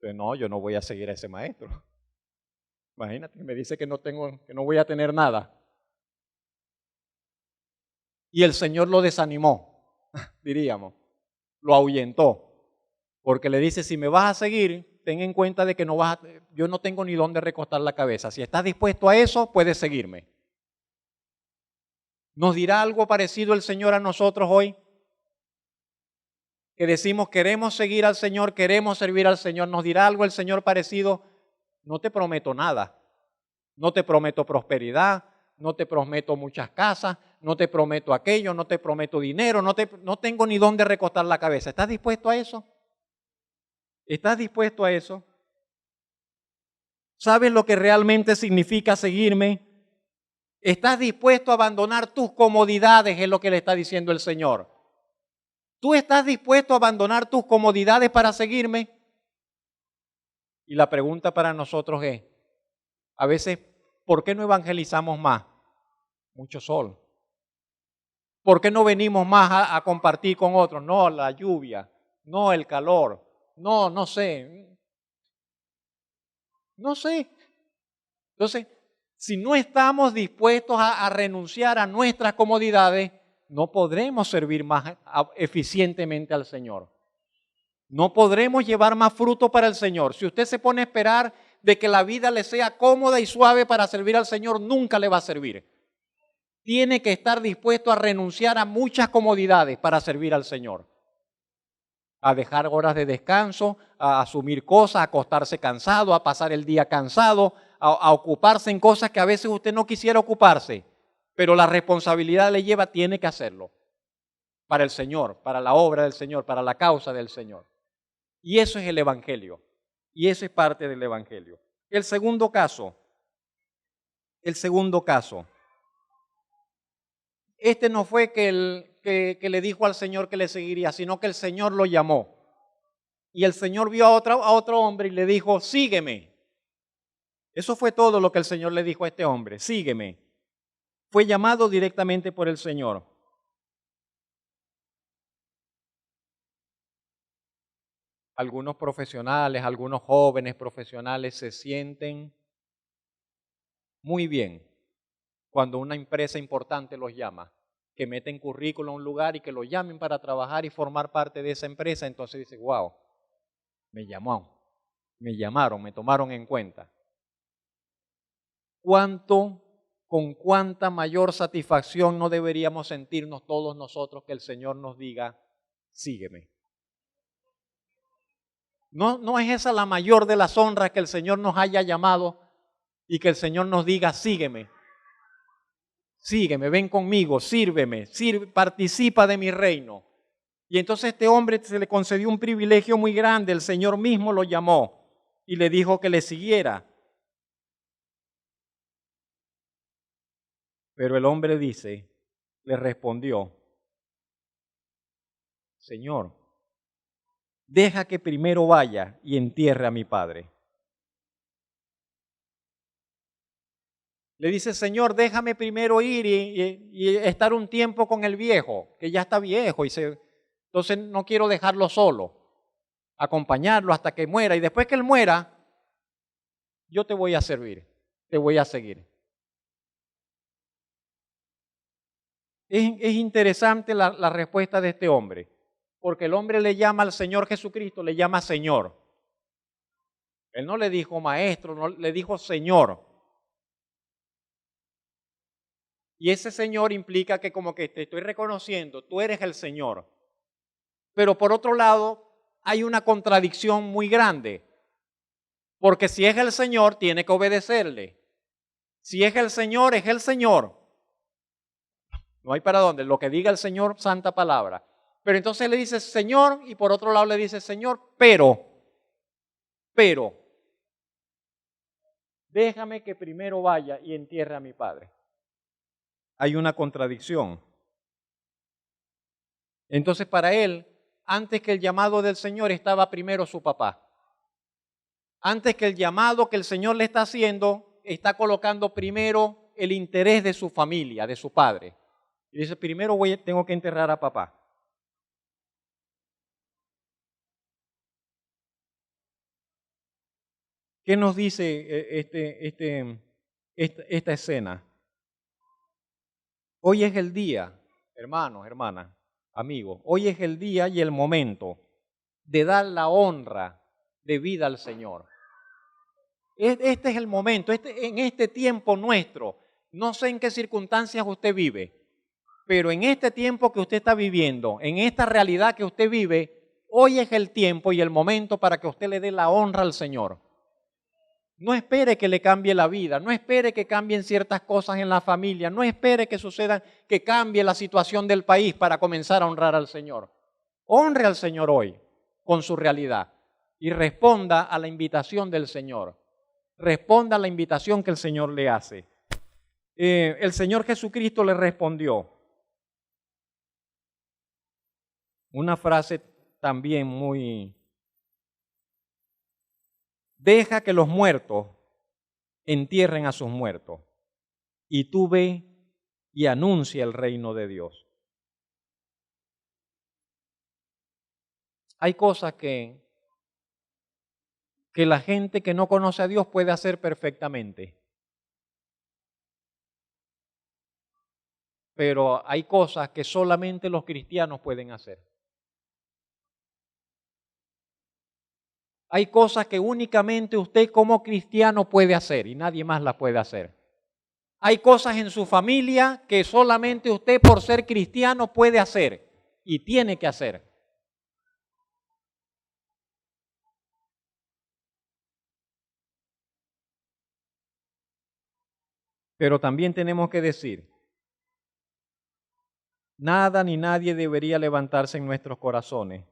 Pero no, yo no voy a seguir a ese maestro. Imagínate, me dice que no voy a tener nada. Y el Señor lo desanimó, diríamos, lo ahuyentó. Porque le dice, si me vas a seguir, ten en cuenta de que yo no tengo ni dónde recostar la cabeza. Si estás dispuesto a eso, puedes seguirme. ¿Nos dirá algo parecido el Señor a nosotros hoy? Que decimos, queremos seguir al Señor, queremos servir al Señor. ¿Nos dirá algo el Señor parecido? No te prometo nada. No te prometo prosperidad, no te prometo muchas casas, no te prometo aquello, no te prometo dinero, no tengo ni dónde recostar la cabeza. ¿Estás dispuesto a eso? ¿Estás dispuesto a eso? ¿Sabes lo que realmente significa seguirme? ¿Estás dispuesto a abandonar tus comodidades? Es lo que le está diciendo el Señor. ¿Tú estás dispuesto a abandonar tus comodidades para seguirme? Y la pregunta para nosotros es, a veces, ¿por qué no evangelizamos más? Mucho sol. ¿Por qué no venimos más a compartir con otros? No, la lluvia, no el calor, no sé. No sé. Entonces, si no estamos dispuestos a renunciar a nuestras comodidades, no podremos servir más eficientemente al Señor. No podremos llevar más fruto para el Señor. Si usted se pone a esperar de que la vida le sea cómoda y suave para servir al Señor, nunca le va a servir. Tiene que estar dispuesto a renunciar a muchas comodidades para servir al Señor. A dejar horas de descanso, a asumir cosas, a acostarse cansado, a pasar el día cansado, a ocuparse en cosas que a veces usted no quisiera ocuparse, pero la responsabilidad le lleva, tiene que hacerlo para el Señor, para la obra del Señor, para la causa del Señor. Y eso es el Evangelio, y eso es parte del Evangelio. El segundo caso, este no fue que le dijo al Señor que le seguiría, sino que el Señor lo llamó. Y el Señor vio a otro hombre y le dijo, sígueme. Eso fue todo lo que el Señor le dijo a este hombre, sígueme. Fue llamado directamente por el Señor. Algunos profesionales, algunos jóvenes profesionales se sienten muy bien cuando una empresa importante los llama, que meten currículum a un lugar y que los llamen para trabajar y formar parte de esa empresa. Entonces dice, wow, me llamaron, me tomaron en cuenta. Con cuánta mayor satisfacción no deberíamos sentirnos todos nosotros que el Señor nos diga, sígueme. ¿No es esa la mayor de las honras, que el Señor nos haya llamado y que el Señor nos diga, sígueme? Sígueme, ven conmigo, sírveme, participa de mi reino. Y entonces este hombre se le concedió un privilegio muy grande, el Señor mismo lo llamó y le dijo que le siguiera. Pero el hombre le respondió, Señor, deja que primero vaya y entierre a mi padre. Le dice, Señor, déjame primero ir y estar un tiempo con el viejo, que ya está viejo, entonces no quiero dejarlo solo, acompañarlo hasta que muera, y después que él muera, yo te voy a servir, te voy a seguir. Es interesante la respuesta de este hombre, porque el hombre le llama al Señor Jesucristo, le llama Señor. Él no le dijo maestro, no, le dijo Señor. Y ese Señor implica que como que te estoy reconociendo, tú eres el Señor. Pero por otro lado, hay una contradicción muy grande, porque si es el Señor, tiene que obedecerle. Si es el Señor, es el Señor. No hay para dónde, lo que diga el Señor, santa palabra. Pero entonces le dice Señor y por otro lado le dice Señor, pero, déjame que primero vaya y entierre a mi padre. Hay una contradicción. Entonces para él, antes que el llamado del Señor estaba primero su papá. Antes que el llamado que el Señor le está haciendo, está colocando primero el interés de su familia, de su padre. Y dice, primero tengo que enterrar a papá. ¿Qué nos dice esta escena? Hoy es el día, hermanos, hermanas, amigos, hoy es el día y el momento de dar la honra de vida al Señor. Este es el momento, en este tiempo nuestro, no sé en qué circunstancias usted vive, pero en este tiempo que usted está viviendo, en esta realidad que usted vive, hoy es el tiempo y el momento para que usted le dé la honra al Señor. No espere que le cambie la vida, no espere que cambien ciertas cosas en la familia, no espere que suceda, que cambie la situación del país para comenzar a honrar al Señor. Honre al Señor hoy con su realidad y responda a la invitación del Señor. Responda a la invitación que el Señor le hace. El Señor Jesucristo le respondió. Una frase también muy... Deja que los muertos entierren a sus muertos y tú ve y anuncia el reino de Dios. Hay cosas que la gente que no conoce a Dios puede hacer perfectamente. Pero hay cosas que solamente los cristianos pueden hacer. Hay cosas que únicamente usted como cristiano puede hacer y nadie más las puede hacer. Hay cosas en su familia que solamente usted por ser cristiano puede hacer y tiene que hacer. Pero también tenemos que decir, nada ni nadie debería levantarse en nuestros corazones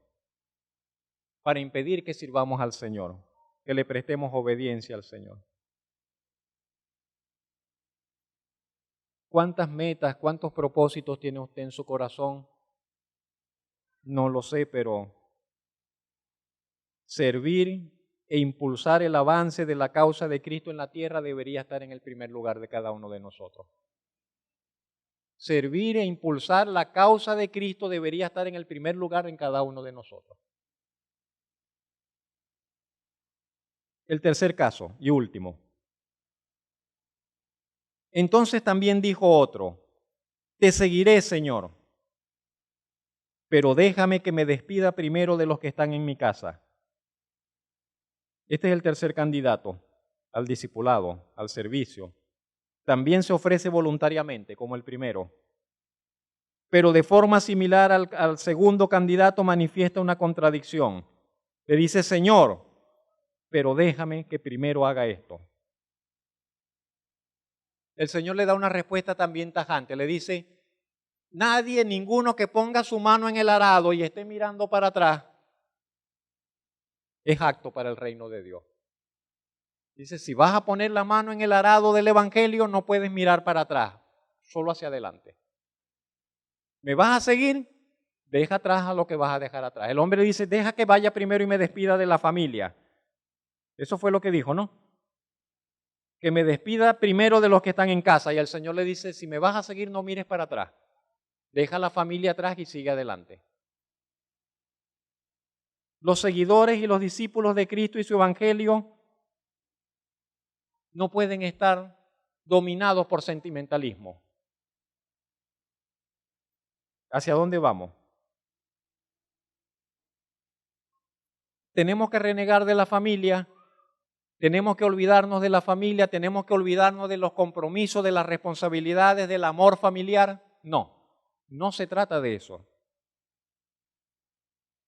para impedir que sirvamos al Señor, que le prestemos obediencia al Señor. ¿Cuántas metas, cuántos propósitos tiene usted en su corazón? No lo sé, pero servir e impulsar el avance de la causa de Cristo en la tierra debería estar en el primer lugar de cada uno de nosotros. Servir e impulsar la causa de Cristo debería estar en el primer lugar en cada uno de nosotros. El tercer caso y último. Entonces también dijo otro, te seguiré, Señor, pero déjame que me despida primero de los que están en mi casa. Este es el tercer candidato al discipulado, al servicio. También se ofrece voluntariamente, como el primero. Pero de forma similar al segundo candidato manifiesta una contradicción. Le dice, Señor, pero déjame que primero haga esto. El Señor le da una respuesta también tajante. Le dice, nadie, ninguno que ponga su mano en el arado y esté mirando para atrás, es apto para el reino de Dios. Dice, si vas a poner la mano en el arado del Evangelio, no puedes mirar para atrás, solo hacia adelante. ¿Me vas a seguir? Deja atrás a lo que vas a dejar atrás. El hombre dice, deja que vaya primero y me despida de la familia. Eso fue lo que dijo, ¿no? Que me despida primero de los que están en casa. Y el Señor le dice, si me vas a seguir, no mires para atrás. Deja la familia atrás y sigue adelante. Los seguidores y los discípulos de Cristo y su Evangelio no pueden estar dominados por sentimentalismo. ¿Hacia dónde vamos? Tenemos que renegar de la familia, tenemos que olvidarnos de la familia, tenemos que olvidarnos de los compromisos, de las responsabilidades, del amor familiar. No, no se trata de eso.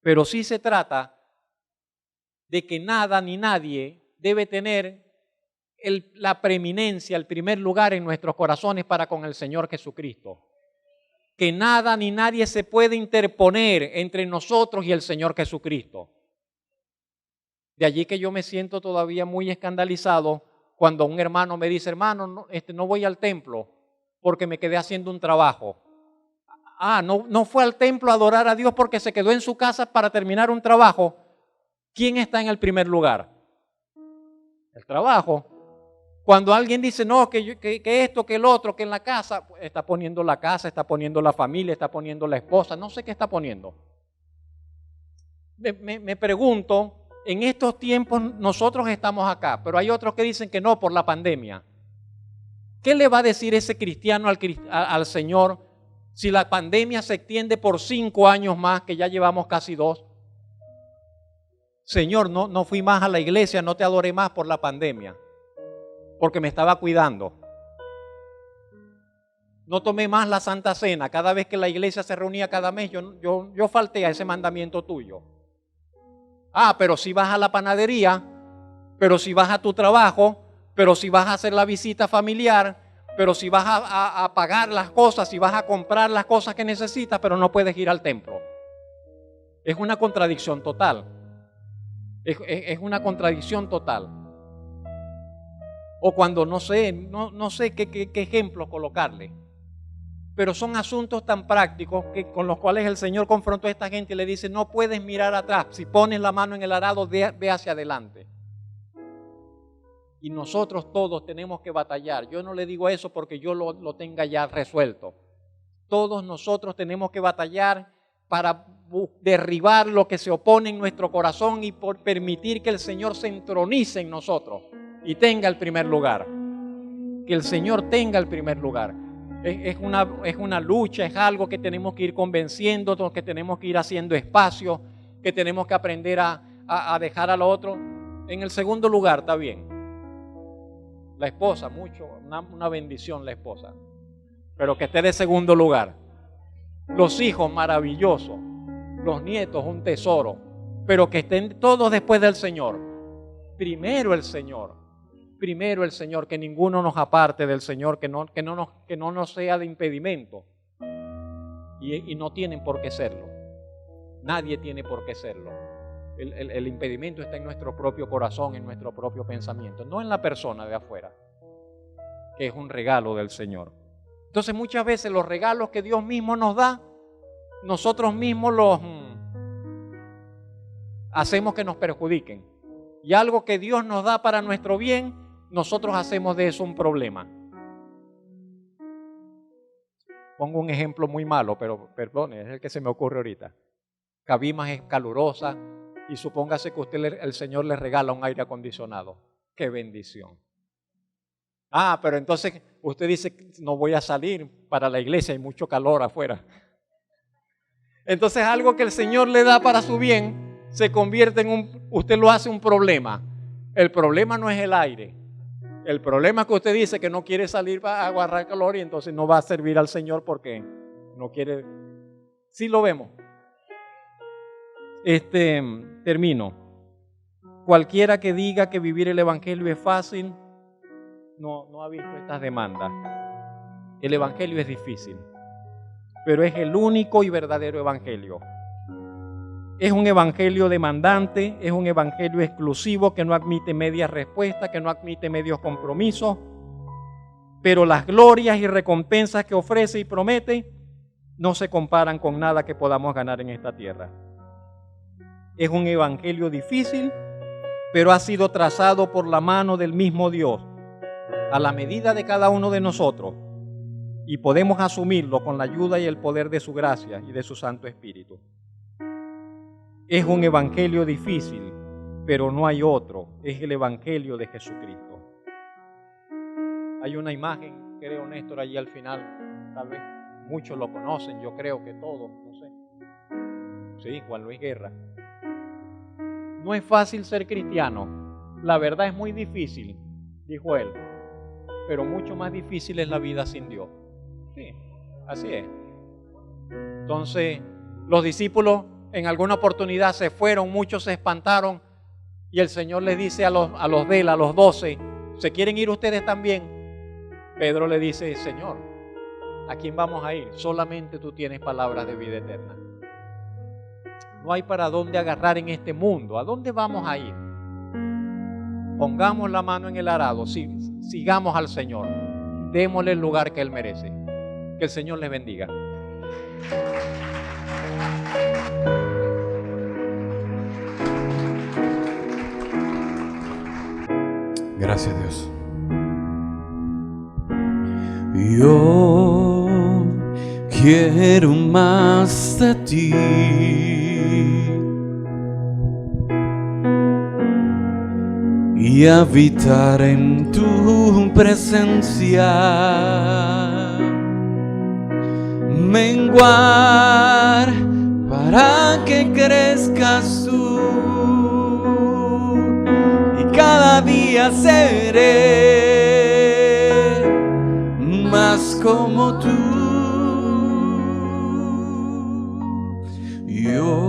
Pero sí se trata de que nada ni nadie debe tener la preeminencia, el primer lugar en nuestros corazones para con el Señor Jesucristo. Que nada ni nadie se puede interponer entre nosotros y el Señor Jesucristo. De allí que yo me siento todavía muy escandalizado cuando un hermano me dice, hermano, no voy al templo porque me quedé haciendo un trabajo. No fue al templo a adorar a Dios porque se quedó en su casa para terminar un trabajo. ¿Quién está en el primer lugar? El trabajo. Cuando alguien dice, no, que esto, que el otro, que en la casa, está poniendo la casa, está poniendo la familia, está poniendo la esposa, no sé qué está poniendo. Me pregunto, en estos tiempos nosotros estamos acá, pero hay otros que dicen que no por la pandemia. ¿Qué le va a decir ese cristiano al Señor Si la pandemia se extiende por 5 años más, que ya llevamos casi 2. Señor, no fui más a la iglesia, no te adoré más por la pandemia, porque me estaba cuidando. No tomé más la Santa Cena. Cada vez que la iglesia se reunía cada mes, yo falté a ese mandamiento tuyo. Pero si vas a la panadería, pero si vas a tu trabajo, pero si vas a hacer la visita familiar, pero si vas a pagar las cosas, si vas a comprar las cosas que necesitas, pero no puedes ir al templo. Es una contradicción total. Es una contradicción total. O cuando no sé qué ejemplo colocarle. Pero son asuntos tan prácticos con los cuales el Señor confrontó a esta gente y le dice, no puedes mirar atrás. Si pones la mano en el arado, ve hacia adelante. Y nosotros todos tenemos que batallar. Yo no le digo eso porque yo lo tenga ya resuelto. Todos nosotros tenemos que batallar para derribar lo que se opone en nuestro corazón y por permitir que el Señor se entronice en nosotros y tenga el primer lugar. Que el Señor tenga el primer lugar. Es una lucha, es algo que tenemos que ir convenciendo, que tenemos que ir haciendo espacio, que tenemos que aprender a dejar al otro. En el segundo lugar, está bien. La esposa, una bendición la esposa, pero que esté de segundo lugar. Los hijos, maravillosos. Los nietos, un tesoro, pero que estén todos después del Señor. Primero el Señor, que ninguno nos aparte del Señor, que no nos sea de impedimento. Y no tienen por qué serlo. Nadie tiene por qué serlo. El impedimento está en nuestro propio corazón, en nuestro propio pensamiento, no en la persona de afuera, que es un regalo del Señor. Entonces muchas veces los regalos que Dios mismo nos da, nosotros mismos los hacemos que nos perjudiquen. Y algo que Dios nos da para nuestro bien, nosotros hacemos de eso un problema. Pongo un ejemplo muy malo, pero perdone, es el que se me ocurre ahorita. Cabimas es calurosa y supóngase que el Señor le regala un aire acondicionado. ¡Qué bendición! Pero entonces usted dice, no voy a salir para la iglesia, hay mucho calor afuera. Entonces algo que el Señor le da para su bien se convierte usted lo hace un problema. El problema no es el aire. El problema es que usted dice que no quiere salir para agarrar calor y entonces no va a servir al Señor porque no quiere. Sí lo vemos. Termino. Cualquiera que diga que vivir el Evangelio es fácil, no ha visto estas demandas. El Evangelio es difícil, pero es el único y verdadero Evangelio. Es un Evangelio demandante, es un Evangelio exclusivo que no admite medias respuestas, que no admite medios compromisos, pero las glorias y recompensas que ofrece y promete no se comparan con nada que podamos ganar en esta tierra. Es un Evangelio difícil, pero ha sido trazado por la mano del mismo Dios, a la medida de cada uno de nosotros, y podemos asumirlo con la ayuda y el poder de su gracia y de su Santo Espíritu. Es un evangelio difícil, pero no hay otro. Es el evangelio de Jesucristo. Hay una imagen, creo, Néstor, allí al final. Tal vez muchos lo conocen, yo creo que todos, no sé. Sí, Juan Luis Guerra. No es fácil ser cristiano. La verdad es muy difícil, dijo él. Pero mucho más difícil es la vida sin Dios. Sí, así es. Entonces, los discípulos en alguna oportunidad se fueron, muchos se espantaron y el Señor les dice a los 12, ¿se quieren ir ustedes también? Pedro le dice, Señor, ¿a quién vamos a ir? Solamente tú tienes palabras de vida eterna. No hay para dónde agarrar en este mundo. ¿A dónde vamos a ir? Pongamos la mano en el arado, sigamos al Señor, démosle el lugar que Él merece. Que el Señor les bendiga. Gracias, Dios. Yo quiero más de ti. Y habitar en tu presencia. menguar para que crezcas tú, y cada día seré más como tú. Yo